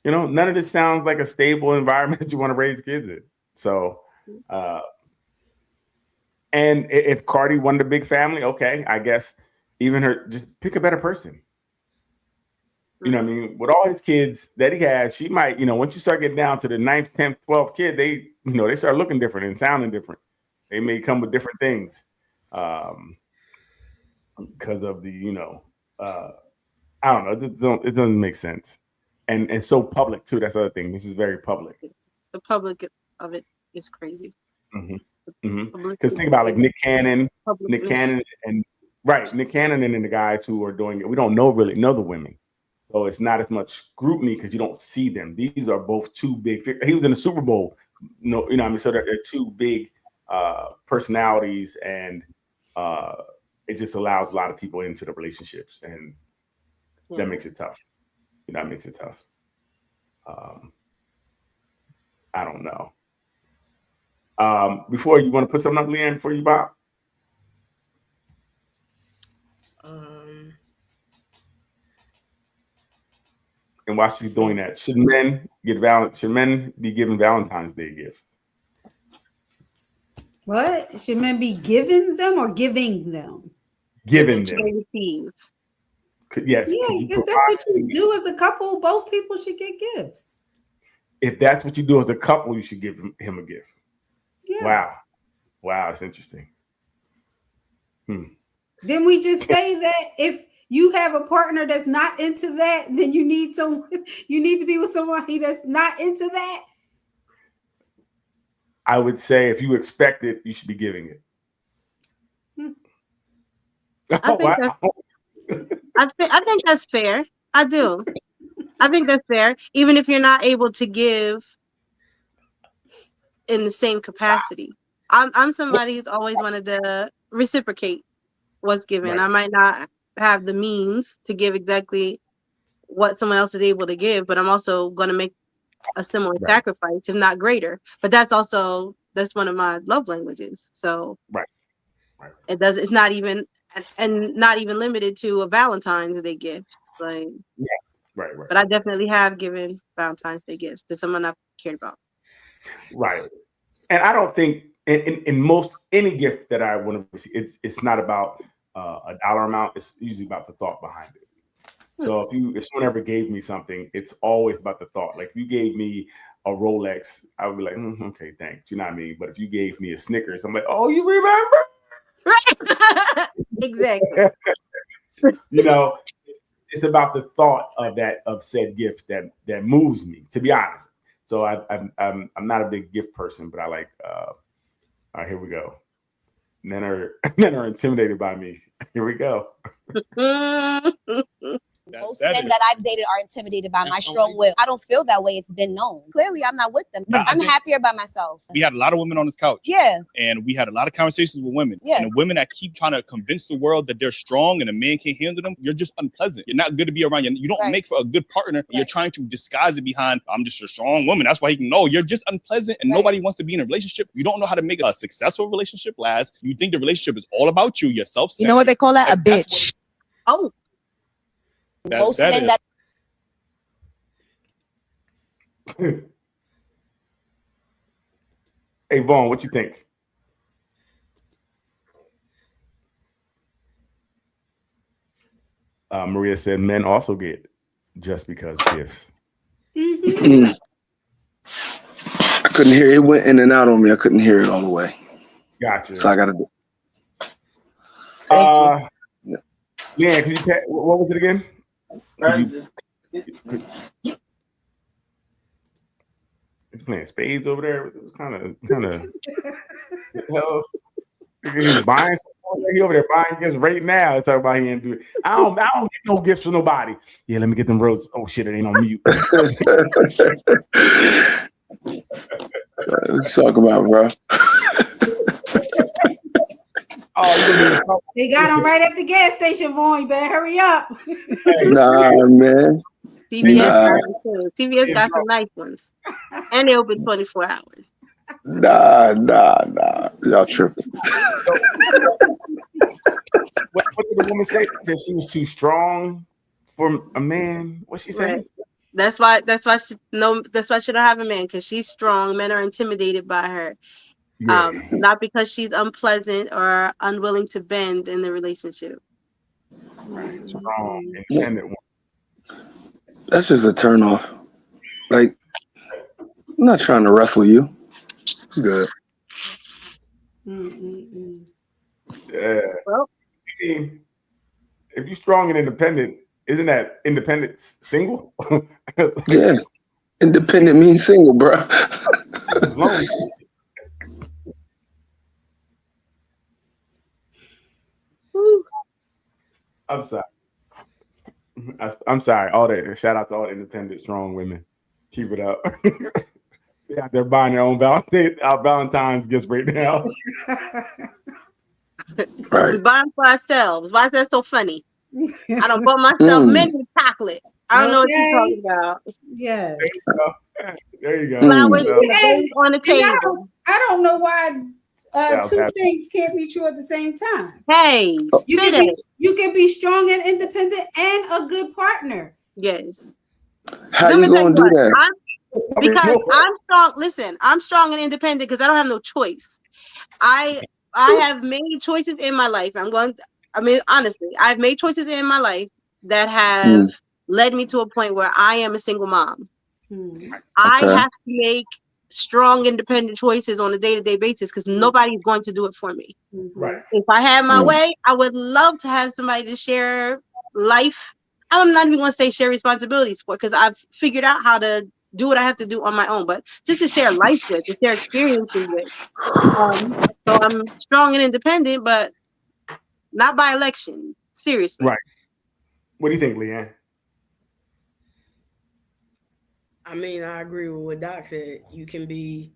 You know, none of this sounds like a stable environment that you want to raise kids in. So, and if Cardi wanted a big family, okay, I guess even her, just pick a better person. You know what I mean? With all his kids that he has, she might, you know, once you start getting down to the 9th, 10th, 12th kid, they start looking different and sounding different. They may come with different things because of the, you know, I don't know. It doesn't make sense. And it's so public too. That's the other thing. This is very public. The public of it is crazy. Because think about like Nick Cannon and Right, Nick Cannon and the guys who are doing it, we don't really know the women, so it's not as much scrutiny because you don't see them. These are both two big. He was in the Super Bowl, you know what I mean. So they're two big personalities, and it just allows a lot of people into the relationships, and that makes it tough. That makes it tough. I don't know. Before you want to put something up, Leanne, before you Bob? And while she's doing that, should men be given Valentine's Day gifts? What? Should men be giving them or giving them? Giving them. Yes. Yeah, if that's what you do as a couple, both people should get gifts. If that's what you do as a couple, you should give him a gift. Yes. Wow, that's interesting. Then we just say that if you have a partner that's not into that, then you need to be with somebody that's not into that. I would say if you expect it, you should be giving it. I think that's fair. I do. I think that's fair. Even if you're not able to give in the same capacity. I'm somebody who's always wanted to reciprocate what's given. Right. I might not have the means to give exactly what someone else is able to give, but I'm also going to make a similar sacrifice, if not greater. But that's one of my love languages. So it's not even limited to a Valentine's Day gift. Like right. But I definitely have given Valentine's Day gifts to someone I've cared about. Right. And I don't think in most any gift that I want to receive, it's not about a dollar amount. It's usually about the thought behind it. So if someone ever gave me something, it's always about the thought. Like if you gave me a Rolex, I would be like, okay, thanks. You know what I mean? But if you gave me a Snickers, I'm like, oh, you remember? Right. Exactly. You know, it's about the thought of said gift that moves me, to be honest. So I'm not a big gift person, but I like. All right, here we go. Men are intimidated by me. Here we go. Most men that I've dated are intimidated by my strong will. I don't feel that way. It's been known. Clearly, I'm not with them. I'm happier by myself. We had a lot of women on this couch. Yeah. And we had a lot of conversations with women. Yeah. And the women that keep trying to convince the world that they're strong and a man can't handle them, you're just unpleasant. You're not good to be around. You don't make for a good partner. Right. You're trying to disguise it behind, I'm just a strong woman. That's why he can know. You're just unpleasant and nobody wants to be in a relationship. You don't know how to make a successful relationship last. You think the relationship is all about you, yourself. You know what they call that? A bitch. Most men that Hey Vaughn, what you think? Maria said men also get just because gifts. I couldn't hear it. Went in and out on me. I couldn't hear it all the way. Gotcha. So I gotta do. Yeah, can you what was it again? You playing spades over there? It was kind of hell. He's buying something. He over there buying gifts right now. Talking about he didn't do it. I don't get no gifts for nobody. Yeah, let me get them roses. Oh shit, it ain't on mute. Let's talk about, bro. They got them right at the gas station, Vaughn. You better hurry up. Nah, man. CVS got some nice ones. And they open 24 hours. Nah. Y'all tripping. What did the woman say? That she was too strong for a man? What's she saying? Right. That's why she don't have a man, because she's strong. Men are intimidated by her. Yeah. Not because she's unpleasant or unwilling to bend in the relationship. Right. Strong, independent woman. That's just a turn off. Like, I'm not trying to wrestle you. Good. Yeah. Well, if you're strong and independent, isn't that independent single? Yeah. Independent means single, bro. As long. I'm sorry. I'm sorry. All that shout out to all the independent, strong women. Keep it up. Yeah, they're buying their own Valentine's gifts right now. We buy them for ourselves. Why is that so funny? I don't bought myself many chocolate. I don't know what you're talking about. Yes. There you go. Flowers And on the table. I don't know why two things can't be true at the same time. Hey, you can be strong and independent and a good partner. Yes. How you gonna do that? Because I'm strong. Listen, I'm strong and independent because I don't have no choice. I have made choices in my life. Honestly, I've made choices in my life that have led me to a point where I am a single mom. I have to make strong, independent choices on a day-to-day basis because nobody's going to do it for me. Right. If I had my way, I would love to have somebody to share life. I'm not even going to say share responsibilities for because I've figured out how to do what I have to do on my own, but just to share life with, to share experiences with. So I'm strong and independent, but not by election. Seriously. Right. What do you think, Leanne? I mean, I agree with what Doc said. You can be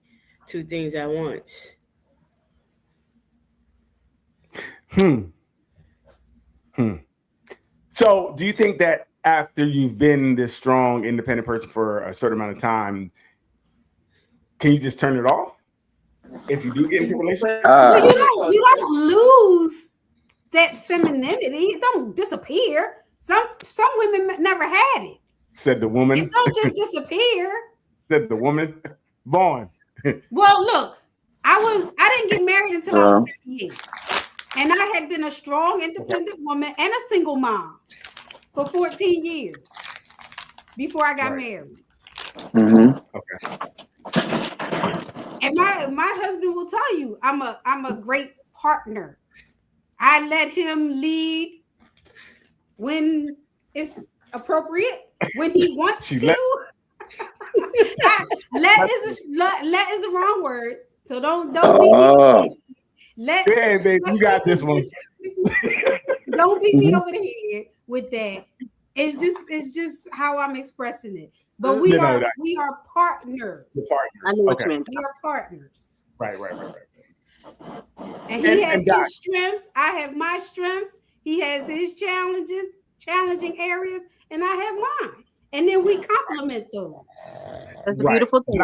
two things at once. So do you think that after you've been this strong, independent person for a certain amount of time, can you just turn it off? If you do get into a relationship? Well, you don't lose that femininity. It don't disappear. Some women never had it. Said the woman. It don't just disappear. Said the woman. Vaughn. Well, look, I didn't get married until I was 38. And I had been a strong, independent woman and a single mom for 14 years before I got married. Okay. And my husband will tell you, I'm a great partner. I let him lead when it's appropriate, when he wants to. Let is a wrong word, so don't beat me. Yeah, baby, you got this one. Don't beat me over the head with that. It's just how I'm expressing it. But we are partners. Okay. We are partners. Right. And he has his strengths. I have my strengths. He has his challenging areas, and I have mine. And then we complement those. That's a beautiful thing.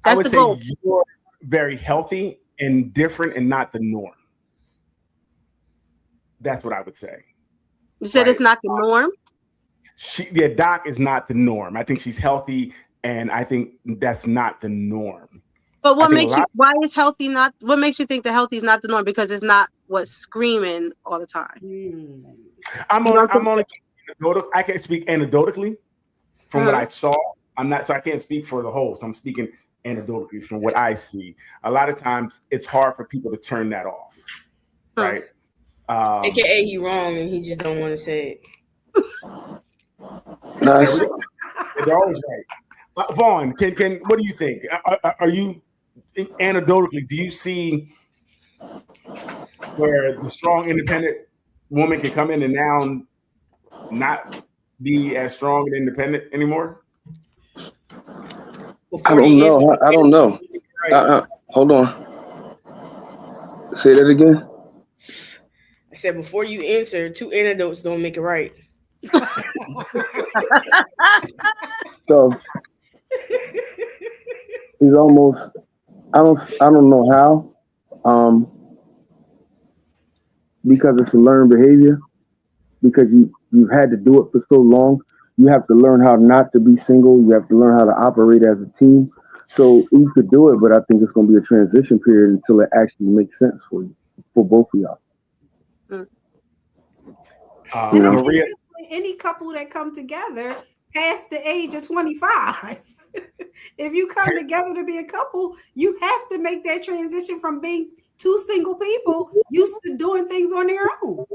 I would say you're very healthy and different and not the norm. That's what I would say. You said it's not the norm? Doc is not the norm. I think she's healthy, and I think that's not the norm. But what makes what makes you think the healthy is not the norm? Because it's not what's screaming all the time. I can't speak anecdotally from what I saw. I can't speak for the whole. So I'm speaking anecdotally from what I see. A lot of times it's hard for people to turn that off. Right. AKA he wrong and he just don't want to say it. Nice. They're always right. Vaughn, what do you think? Are you anecdotally, do you see where the strong, independent woman can come in and now not be as strong and independent anymore? I don't know. Hold on. Say that again. I said before you answer, two anecdotes don't make it right. So he's almost. I don't know how. Because it's a learned behavior. Because you've had to do it for so long. You have to learn how not to be single. You have to learn how to operate as a team. So you could do it, but I think it's going to be a transition period until it actually makes sense for you, for both of y'all. Maria, any couple that come together past the age of 25, if you come together to be a couple, you have to make that transition from being two single people used to doing things on their own.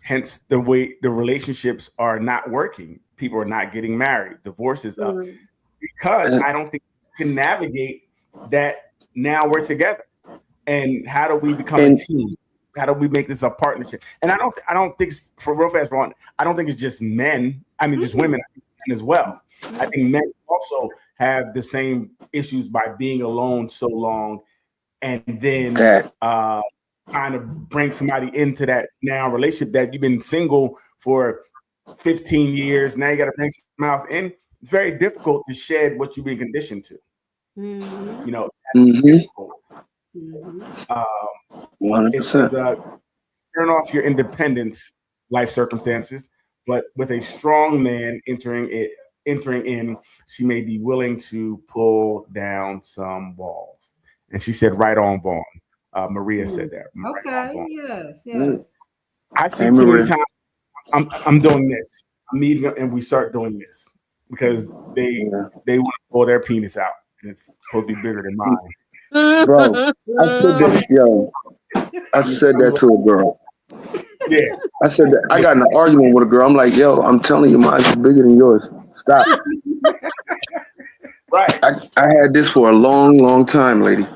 Hence the way the relationships are not working. People are not getting married. Divorce is up because I don't think you can navigate that. Now we're together. And how do we become a team? we make this a partnership? And I don't think for real fast, Ron, I don't think it's just men. I mean, just women as well. I think men also have the same issues by being alone so long, and then trying to bring somebody into that now relationship that you've been single for 15 years. Now you got to bring someone else in. It's very difficult to shed what you've been conditioned to. Mhm. You know, Mhm. 100%. Turn off your independence life circumstances, but with a strong man entering in, she may be willing to pull down some walls. And she said, "Right on, Vaughn." Maria said that. Right on, Okay. Vaughn. Yes. I see Hey, too many Maria. times. I'm doing this. I'm meeting them, and we start doing this because they want to pull their penis out, and it's supposed to be bigger than mine. Bro, I said that to a girl. Yeah. I said that. I got in an argument with a girl. I'm like, yo, I'm telling you, mine's bigger than yours. Stop. Right. I had this for a long, long time, lady.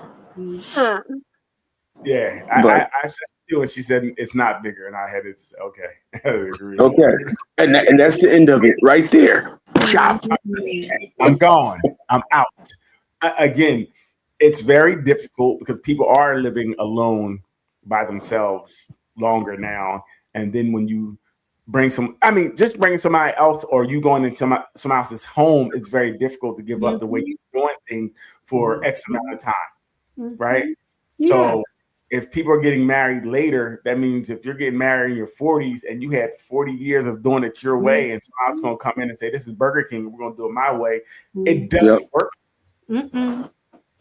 Yeah. But- I said it too, and she said it's not bigger, and I had it. Okay. Okay. And that's the end of it right there. Chop. I'm gone. I'm out. Again, it's very difficult because people are living alone by themselves longer now. And then when you bring just bringing somebody else, or you going in someone else's home, it's very difficult to give up the way you're doing things for X amount of time. Right? Yeah. So if people are getting married later, that means if you're getting married in your 40s and you had 40 years of doing it your way, and someone else going to come in and say, "This is Burger King, we're going to do it my way," it doesn't work.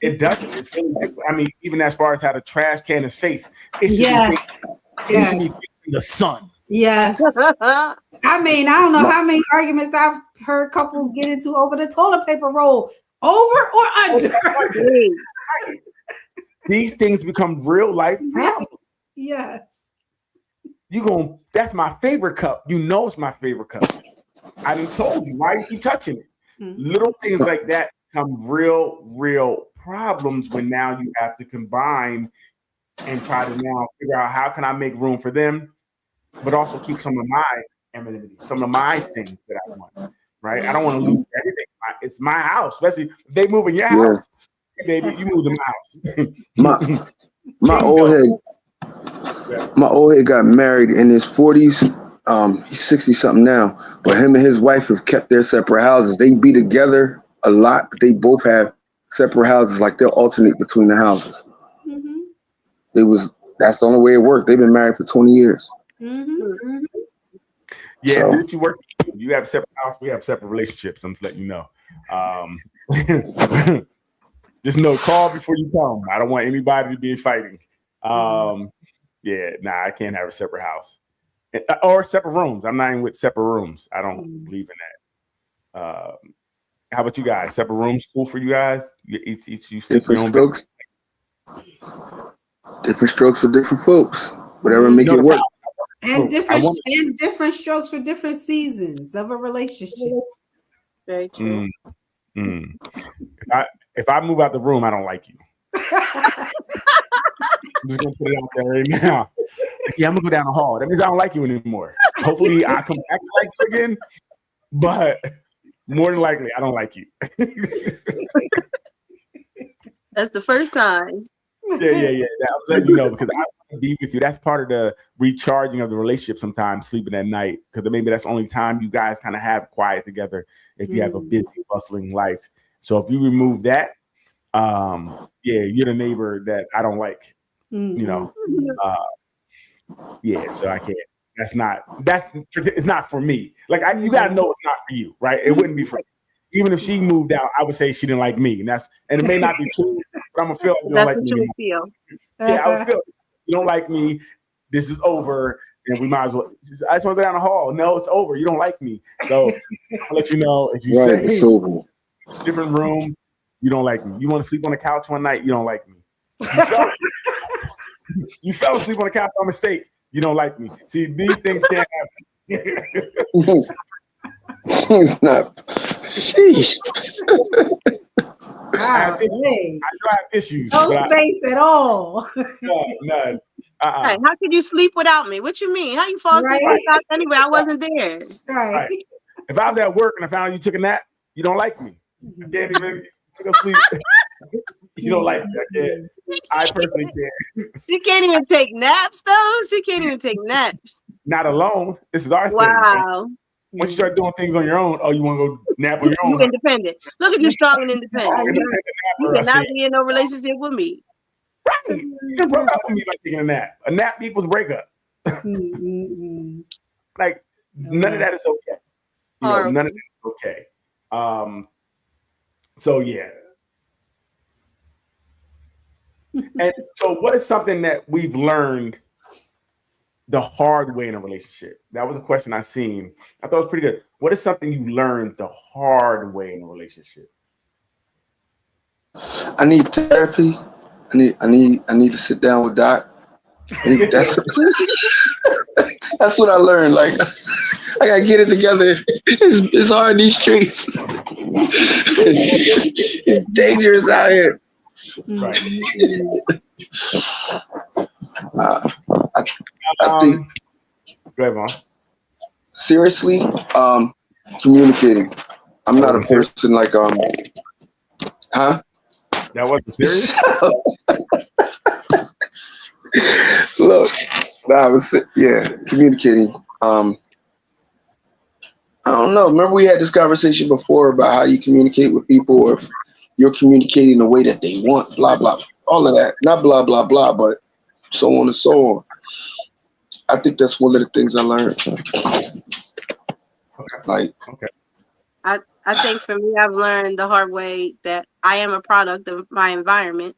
It doesn't. It's really difficult. I mean, even as far as how the trash can is faced, it should be facing the sun. Yes. I mean, I don't know how many arguments I've heard couples get into over the toilet paper roll, over or under. These things become real life problems. Yes. That's my favorite cup. You know it's my favorite cup. I done told you, why you keep touching it? Little things like that become real problems when now you have to combine and try to now figure out how can I make room for them, but also keep some of my anonymity, some of my things that I want, right? I don't want to lose everything. It's my house, especially if they move in your house. Hey, baby, you move to my house. My old head got married in his 40s. He's 60 something now, but him and his wife have kept their separate houses. They be together a lot, but they both have separate houses. Like they'll alternate between the houses. That's the only way it worked. They've been married for 20 years. Yeah, So- what you work, you have separate house, we have separate relationships. I'm just letting you know. Just know, call before you come. I don't want anybody to be fighting. I can't have a separate house or separate rooms. I'm not even with separate rooms. I don't believe in that. How about you guys? Separate rooms, cool for you guys? Each you sleep in your own bed? Different strokes for different folks. Whatever make it work. And different strokes for different seasons of a relationship. Very true. If I move out the room, I don't like you. I'm just gonna put it out there right now. Yeah, I'm gonna go down the hall. That means I don't like you anymore. Hopefully, I come back to like you again, but more than likely, I don't like you. That's the first time. Yeah. I'm letting you know because I want to be with you. That's part of the recharging of the relationship. Sometimes sleeping at night because maybe that's the only time you guys kind of have quiet together. If you have a busy, bustling life, so if you remove that, you're the neighbor that I don't like. You know, so I can't. It's not for me. Like you gotta know it's not for you, right? It wouldn't be for me. Even if she moved out, I would say she didn't like me, and it may not be true, but I'm gonna feel like you don't like me anymore. Yeah, I would feel you don't like me. This is over, and we might as well. I just want to go down the hall. No, it's over. You don't like me, so I'll let you know if you say It's over. Different room. You don't like me. You want to sleep on the couch one night. You don't like me. You fell asleep on the couch by mistake. You don't like me. See, these things can't happen. It's not. Sheesh. I have issues. No but space at all. None. Right. How could you sleep without me? What you mean? How you fall asleep without anyway? I wasn't there. Right. If I was at work and I found you took a nap, you don't like me. I can't even go sleep. You don't like me. I personally can't. She can't even take naps, though. She can't even take naps. Not alone. This is our thing. Wow. Once you start doing things on your own, oh, you want to go nap on your own? You're independent. Look at you, strong and independent. You cannot be in no relationship with me. Right. You just broke up with me by taking a nap. A nap equals breakup. Like none of that is okay. You know, none of that is okay. So yeah. And so what is something that we've learned the hard way in a relationship? That was a question I seen. I thought it was pretty good. What is something you learned the hard way in a relationship? I need therapy. I need to sit down with Doc. That's what I learned. Like I gotta get it together. It's hard in these streets. It's dangerous out here. Right. I think. Go ahead, Mom. Seriously, communicating. I'm not a person like huh? That wasn't serious. Look, communicating. I don't know. Remember we had this conversation before about how you communicate with people, or if you're communicating the way that they want, blah blah, all of that. Not blah blah blah, but so on and so on. I think that's one of the things I learned. I think for me, I've learned the hard way that I am a product of my environment.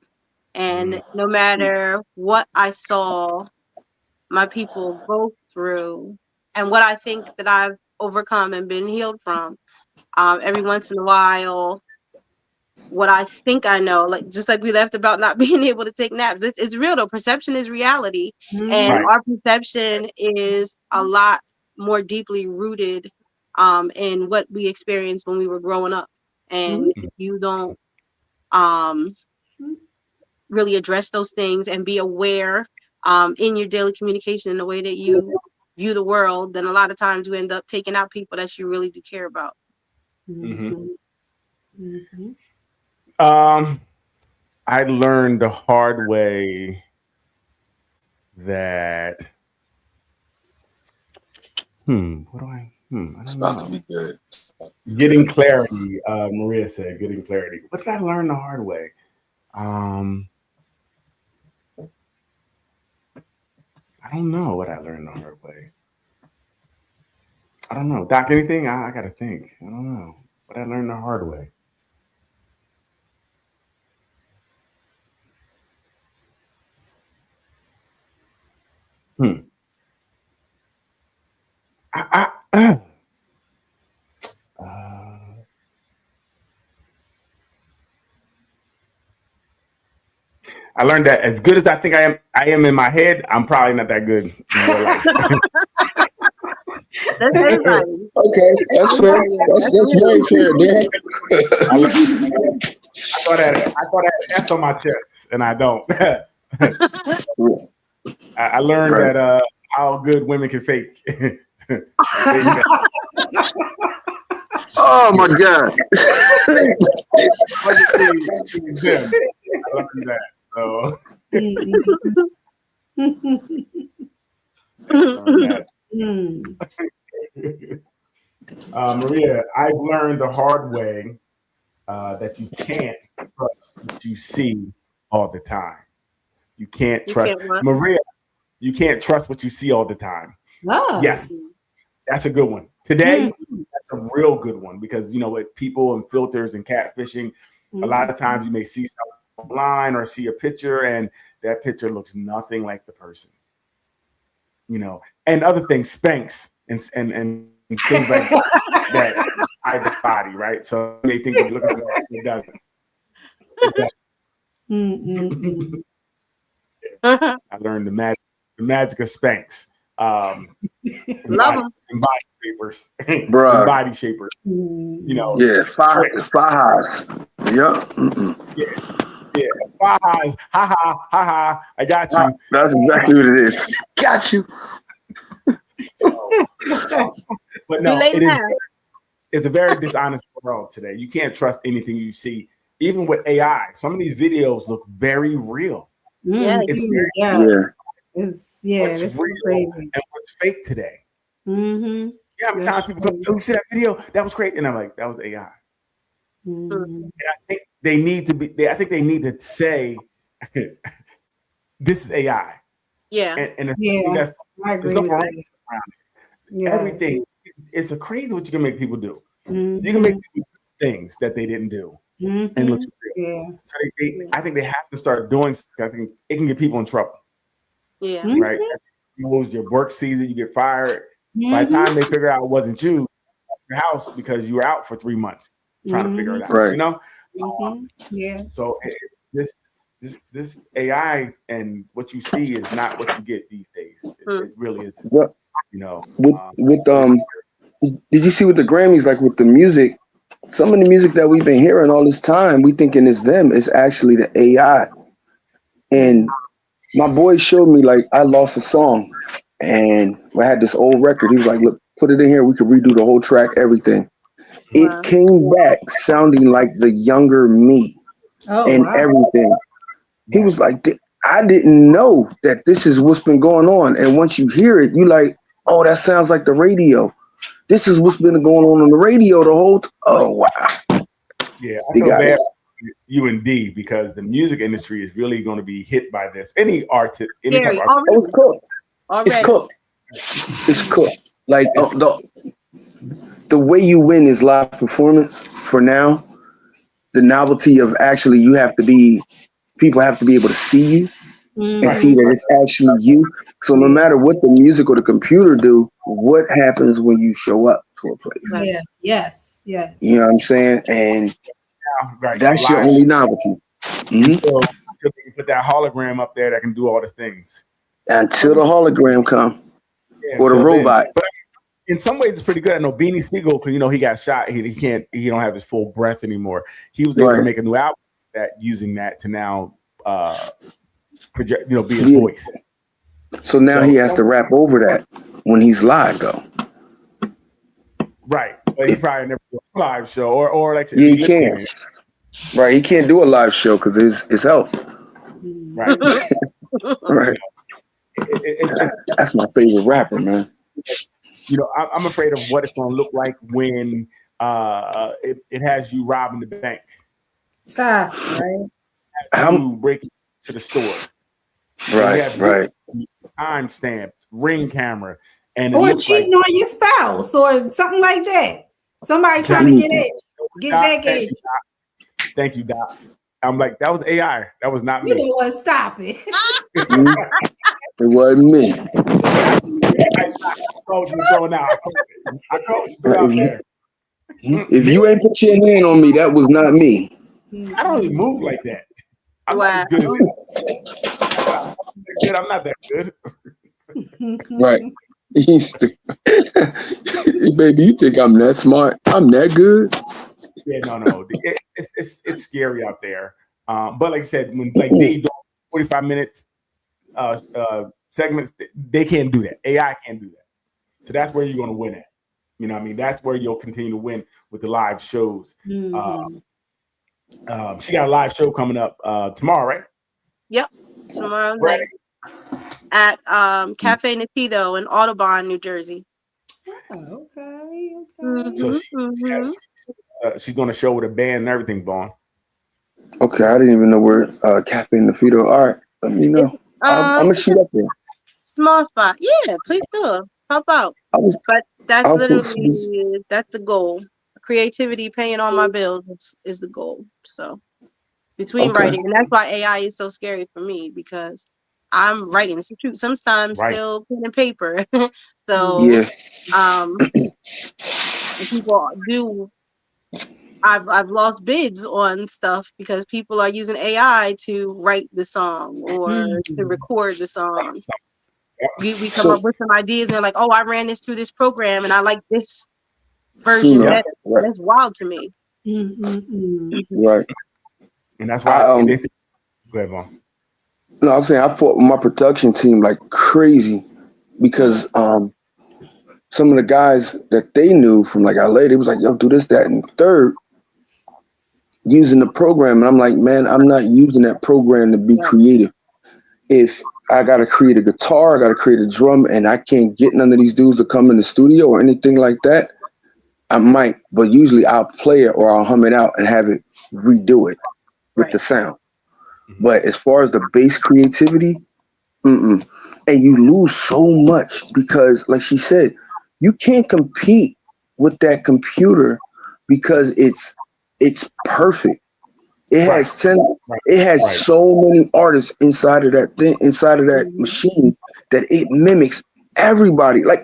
And no matter what I saw my people go through and what I think that I've overcome and been healed from, every once in a while, what I think I know, like just like we left about not being able to take naps, it's real though. Perception is reality. And our perception is a lot more deeply rooted in what we experienced when we were growing up. And if you don't really address those things and be aware in your daily communication in the way that you view the world, then a lot of times you end up taking out people that you really do care about. I learned the hard way that It's about to be good. Getting clarity, Maria said, getting clarity. What did I learn the hard way? I don't know what I learned the hard way. I don't know. Doc, anything? I got to think. I don't know what I learned the hard way. I learned that as good as I think I am in my head, I'm probably not that good in real life. That's everybody. Okay, that's fair. That's very fair, Derek. I thought I had an S on my chest, and I don't. I learned that how good women can fake. Oh my God! I learned that. So. Maria, I've learned the hard way that you can't trust what you see all the time. You can't trust Maria. You can't trust what you see all the time. Oh. Yes, that's a good one. Today, that's a real good one because you know with people and filters and catfishing, a lot of times you may see something online or see a picture and that picture looks nothing like the person. You know, and other things, Spanx and things like that hide the body, right? So they think it looks like it doesn't. I learned the magic of Spanx. Love and body shapers, Bruh. body shapers. You know, Yeah, Fajas. Yep. yeah. Ha ha. I got you. That's exactly what it is. Got you. But no, late it is. now. It's a very dishonest world today. You can't trust anything you see, even with AI. Some of these videos look very real. Yeah, It's Yeah, it's so real crazy. and what's fake today. Mm-hmm. Yeah, how many times people go, "Oh, you see that video? That was great," and I'm like, "That was AI." Mm-hmm. And I think they need to be. I think they need to say, "This is AI." Yeah. And Yeah, I agree there's no with right that. around it. Yeah. Everything. It's a crazy what you can make people do. Mm-hmm. You can make people do things that they didn't do and look real. Yeah. So I think they have to start doing something. I think it can get people in trouble. Yeah. Mm-hmm. Right? You lose your work season, you get fired. By the time they figure out it wasn't you, your house because you were out for 3 months trying to figure it out. Right. You know? Yeah. So this AI and what you see is not what you get these days. It really isn't. But You know. Did you see with the Grammys, like with the music, some of the music that we've been hearing all this time, we thinking it's them, it's actually the AI. And my boy showed me, like, I lost a song and I had this old record. He was like, look, put it in here. We could redo the whole track, everything. It came back sounding like the younger me and everything. He was like, I didn't know that this is what's been going on. And once you hear it, you like, oh, that sounds like the radio. This is what's been going on the radio the whole oh, wow. Yeah, I feel bad for you and D because the music industry is really going to be hit by this. Any artist, any type of artist. Oh, it's cooked. It's cooked. It's cooked. Like the way you win is live performance for now. The novelty of actually people have to be able to see you and see that it's actually you. So no matter what the music or the computer do, what happens when you show up to a place? Yeah. Yes. Yeah. You know what I'm saying? And that's your only novelty. Mm-hmm. So until they put that hologram up there that can do all the things. Until the hologram come or the robot. But in some ways, it's pretty good. I know Beanie Siegel, because he got shot. He don't have his full breath anymore. He was able to make a new album using that to now project, be his voice. So now he has to rap over that when he's live, though. Right, but he probably never do a live show or like he can't. Right, he can't do a live show because his health. Right, right. That's my favorite rapper, man. I'm afraid of what it's going to look like when it has you robbing the bank. Right. How you break to the store. Right. Time stamped, ring camera, or cheating on your spouse or something like that. Somebody trying to get back at you. Thank you, Doc. I'm like, that was AI. That was not me. You know what? Stop it. It wasn't me. I called you throwing out. I called you throwing out there. If you ain't put your hand on me, that was not me. I don't even move like that. I'm not as good at it. I'm not that good. Right. Baby, you think I'm that smart? I'm that good? Yeah, no. It's scary out there. But like I said, when they do 45 minutes segments, they can't do that. AI can't do that. So that's where you're going to win at. You know what I mean? That's where you'll continue to win with the live shows. She got a live show coming up tomorrow, right? Yep, tomorrow night at Cafe Natido in Audubon, New Jersey. Oh, okay. So she's doing a show with a band and everything, Vaughn. Okay, I didn't even know where Cafe Natido. All right, let me know. I'm gonna shoot up there. Small spot, yeah. Please do pop out. But that's literally that's the goal. Creativity, paying all my bills is the goal. So between writing, and that's why AI is so scary for me because I'm writing. Sometimes still pen and paper. So people do. I've lost bids on stuff because people are using AI to write the song or to record the song. We come up with some ideas and they're like, oh, I ran this through this program and I like this version better. That's wild to me. Right. And that's why Go ahead, Vaughn. No, I was saying I fought with my production team like crazy because some of the guys that they knew from like LA, they was like, yo, do this, that, and third, using the program. And I'm like, man, I'm not using that program to be creative. If I got to create a guitar, I got to create a drum, and I can't get none of these dudes to come in the studio or anything like that, I might, but usually I'll play it or I'll hum it out and have it redo it with the sound. But as far as the bass creativity, and you lose so much because, like she said, you can't compete with that computer because it's perfect. It has so many artists inside of that thing, inside of that machine, that it mimics everybody. Like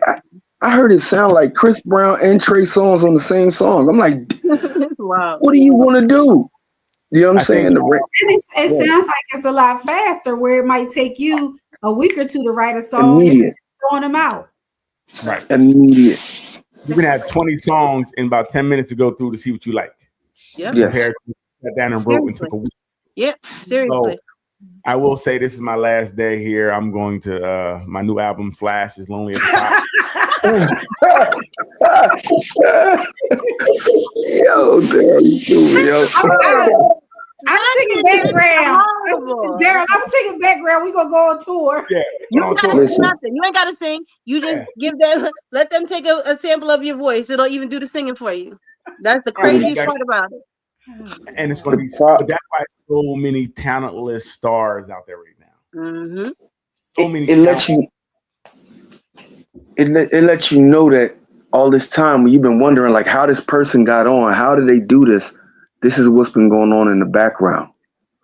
I heard it sound like Chris Brown and Trey Songz on the same song. I'm like, wow. What do you want to do? You know what I'm saying? And it sounds like it's a lot faster, where it might take you a week or two to write a song. Immediate. Throwing them out. Right. Immediate. You can have 20 songs in about 10 minutes to go through to see what you like. Yep. Yes. Compared to sat down and wrote and took a week. Yep. Seriously. So, I will say this is my last day here. I'm going to my new album, Flash is Lonely at the Top. Yo, Daryl, you stupid, yo. I'm singing background. Daryl, I'm singing background. We gonna go on tour. Yeah, you ain't gotta sing nothing. You ain't gotta sing. You just give them, let them take a sample of your voice. It'll even do the singing for you. That's the craziest part about it. And it's going to be, but that's why so many talentless stars out there right now. Mm-hmm. So many. It lets you. It lets you know that all this time when you've been wondering like how this person got on, how did they do this? This is what's been going on in the background.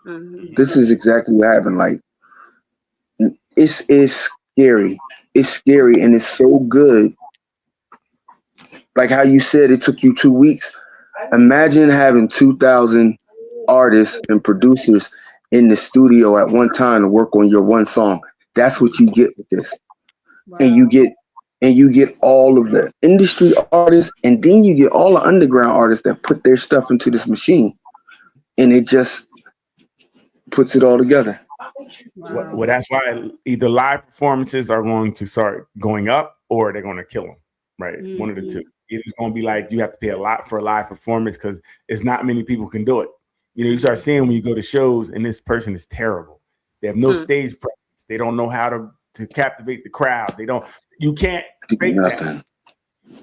Mm-hmm. This is exactly what happened. Like it's scary. It's scary and it's so good. Like how you said it took you 2 weeks. Imagine having 2,000 artists and producers in the studio at one time to work on your one song. That's what you get with this. Wow. And you get all of the industry artists, and then you get all the underground artists that put their stuff into this machine, and it just puts it all together. Wow. Well, that's why either live performances are going to start going up or they're going to kill them, right? Mm-hmm. One of the two. It's going to be like you have to pay a lot for a live performance because it's not many people can do it. You know, you start seeing when you go to shows and this person is terrible. They have no stage presence. They don't know how to captivate the crowd. You can't fake that,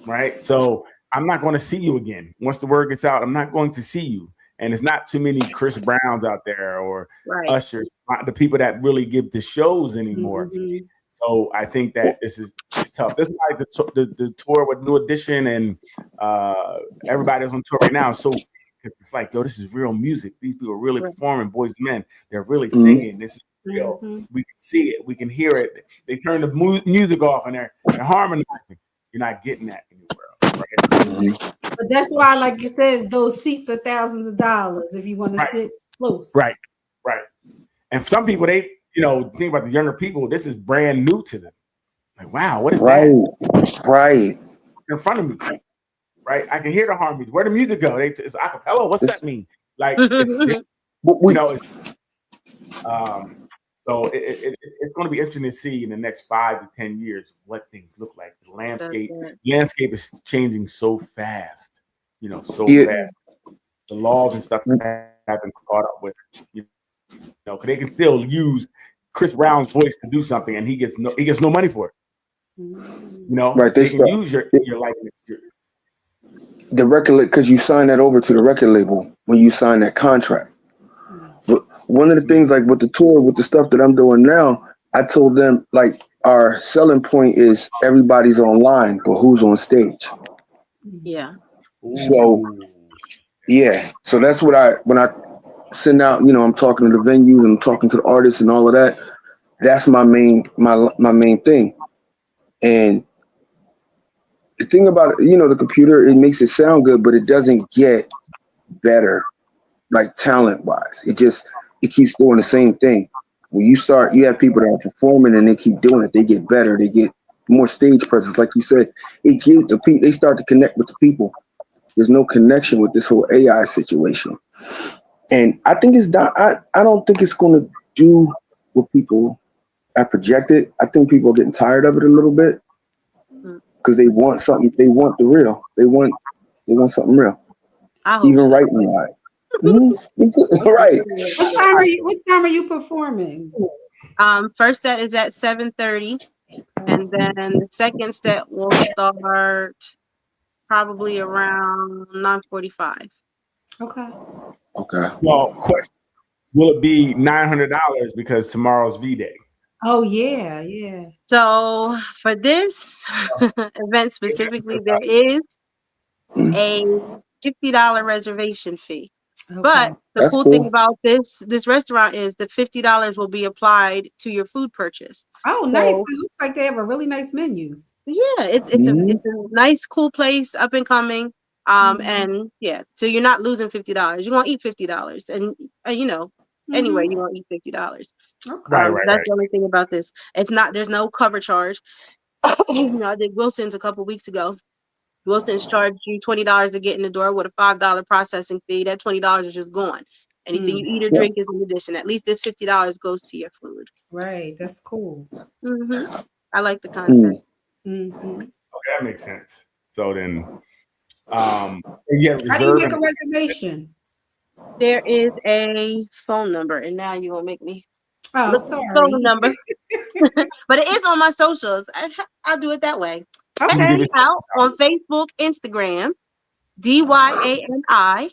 right? So I'm not going to see you again. Once the word gets out, I'm not going to see you. And it's not too many Chris Browns out there or Ushers, the people that really give the shows anymore. Mm-hmm. So I think that it's tough. This is like the tour with New Edition and everybody's on tour right now. So it's like, yo, this is real music. These people are really performing, boys and men. They're really singing. This is real. We can see it. We can hear it. They turn the music off and they're harmonizing. You're not getting that anywhere else, right? But that's why, like you said, those seats are thousands of dollars if you want to sit close. Right. And some people, they, think about the younger people, this is brand new to them. Like, wow, what is that? Right. In front of me. Right. I can hear the harmonies. Where the music go? It's acapella. What's that mean? Like, so it's going to be interesting to see in the next 5 to 10 years what things look like. The landscape is changing so fast, fast. The laws and stuff haven't caught up with, because they can still use Chris Brown's voice to do something, and he gets no money for it. Right? They can use your likeness. The record, because you sign that over to the record label when you sign that contract. But one of the things, like with the tour, with the stuff that I'm doing now, I told them like our selling point is everybody's online, but who's on stage? Yeah. So so that's what when I send out, I'm talking to the venues and I'm talking to the artists and all of that. That's my main thing. And the thing about it, the computer, it makes it sound good, but it doesn't get better, like talent wise. It keeps doing the same thing. When you have people that are performing and they keep doing it, they get better, they get more stage presence. Like you said, it gives the people, they start to connect with the people. There's no connection with this whole AI situation. And I think it's done. I don't think it's going to do what people have projected. I think people are getting tired of it a little bit because they want something. They want the real. They want something real. Even right now. Me too. Right. What time are you performing? First set is at 7:30, and then the second set will start probably around 9:45. Okay. Well, question: will it be $900 because tomorrow's V-Day? Oh yeah, yeah. So for this event specifically, there is a $50 reservation fee. Okay. But the That's cool cool. thing about this restaurant is the $50 will be applied to your food purchase. Oh, nice. So, It looks like they have a really nice menu. yeah, it's a nice, cool place, up and coming. And yeah, so you're not losing $50. You're gonna eat $50, and you know, anyway, you're gonna eat $50. Okay. That's the only thing about this. It's not. There's no cover charge. You know, I did Wilson's a couple weeks ago. Wilson's charged you $20 to get in the door with a $5 processing fee. That $20 is just gone. Anything you eat or drink is an addition. At least this $50 goes to your food. Right. That's cool. I like the concept. Okay, that makes sense. So then, yeah, how do you make a reservation? There is a phone number, and now you're gonna make me. Oh, sorry. Phone number, but it is on my socials. I'll do it that way. Okay. Check me out on Facebook, Instagram, DYANIMYLES.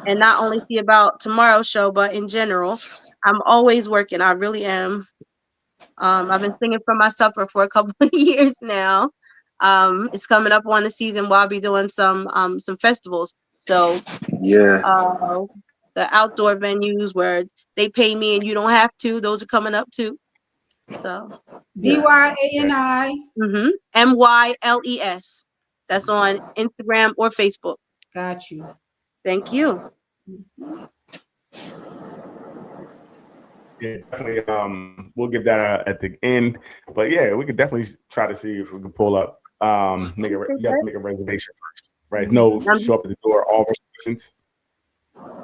And not only see about tomorrow's show, but in general, I'm always working. I really am. I've been singing for my supper for a couple of years now. It's coming up on the season where I'll be doing some festivals. So the outdoor venues where they pay me and you don't have to, those are coming up too. So DYANI MYLES. That's on Instagram or Facebook. Got you. Thank you. Yeah, definitely. We'll give that at the end, but yeah, we could definitely try to see if we can pull up. You have to make a reservation first, right? No, show up at the door. All reservations.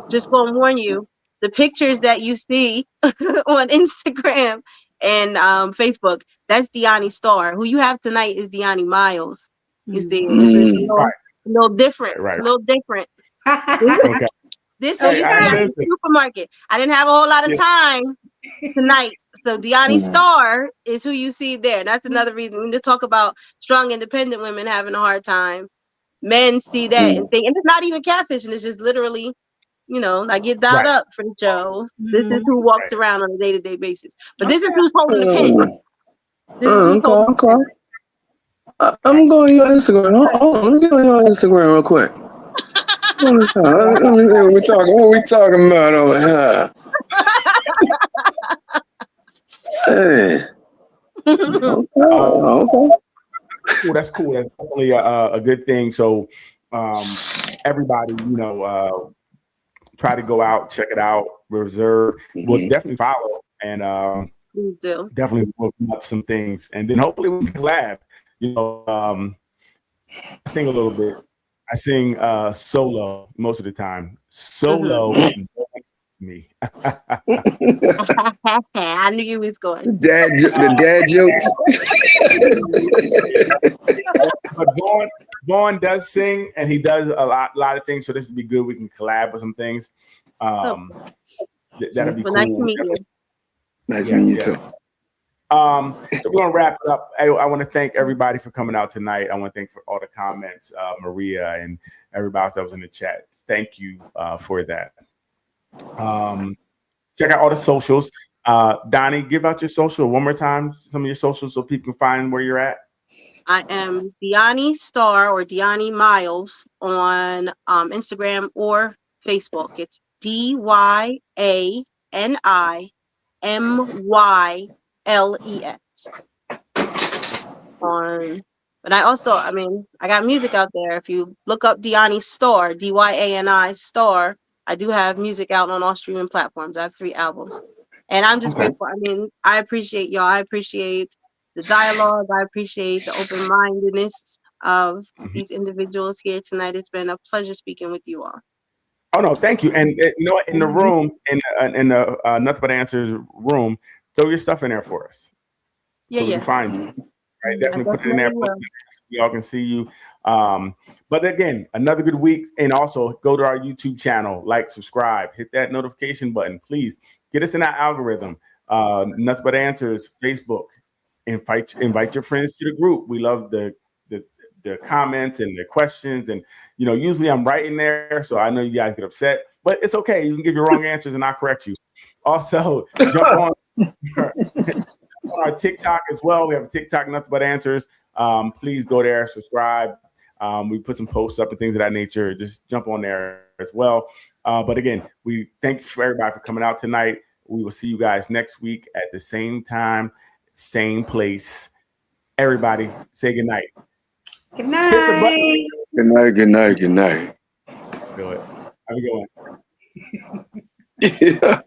Just gonna warn you: the pictures that you see on Instagram and Facebook, that's Deani Star. Who you have tonight is Deani Miles. You see, it's a little different. Right. It's a little different. Okay. This one you see at the supermarket. I didn't have a whole lot of time tonight. So Deani Star is who you see there. That's another reason when you talk about strong, independent women having a hard time. Men see that and think, and it's not even catfishing. It's just literally, you know, like get dialed up for the show. This is who walks around on a day-to-day basis. But this is who's holding the pen. This is who's holding the pen. I'm going to your Instagram. Hold on, let me get on your Instagram real quick. What we talking about over here? Hey. Okay. Cool. That's cool. That's definitely a good thing. So everybody, you know, try to go out, check it out, reserve. We'll definitely follow and definitely look up some things, and then hopefully we can collab. You know, I sing a little bit. I sing solo most of the time. Solo me. I knew you was going. The dad jokes. But Vaughn does sing, and he does a lot of things. So this would be good. We can collab with some things. That'd be cool. Nice to meet you. Nice to meet you too. So we're gonna wrap it up. I want to thank everybody for coming out tonight. I want to thank for all the comments, Maria and everybody that was in the chat. Thank you for that. Check out all the socials. Donnie, give out your social one more time. Some of your socials so people can find where you're at. I am Deani Star or Deani Miles on Instagram or Facebook. It's DYANIMYLES. But I also, I got music out there. If you look up Deani Star, DYANI Star, I do have music out on all streaming platforms. I have 3 albums. And I'm just grateful. I appreciate y'all. I appreciate the dialogue. I appreciate the open-mindedness. of these individuals here tonight. It's been a pleasure speaking with you all. Oh no, thank you. And you know what? In the room, in the Nothing But Answers room, throw your stuff in there for us. Yeah, so we yeah. can find you. Right, definitely put it in there. Definitely will. We all can see you. But again, another good week. And also go to our YouTube channel, like, subscribe, hit that notification button. Please get us in our algorithm. Nothing But Answers, Facebook. Invite your friends to the group. We love the comments and the questions. And you know, usually I'm writing there, so I know you guys get upset, but it's okay. You can give your wrong answers and I'll correct you. Also, jump on our TikTok as well. We have a TikTok, Nothing But Answers. Please go there, subscribe. We put some posts up and things of that nature. Just jump on there as well. But again, we thank you for everybody for coming out tonight. We will see you guys next week at the same time, same place. Everybody, say good night. Good night. Good night, good night, good night. Do it. Have a good one. Yeah.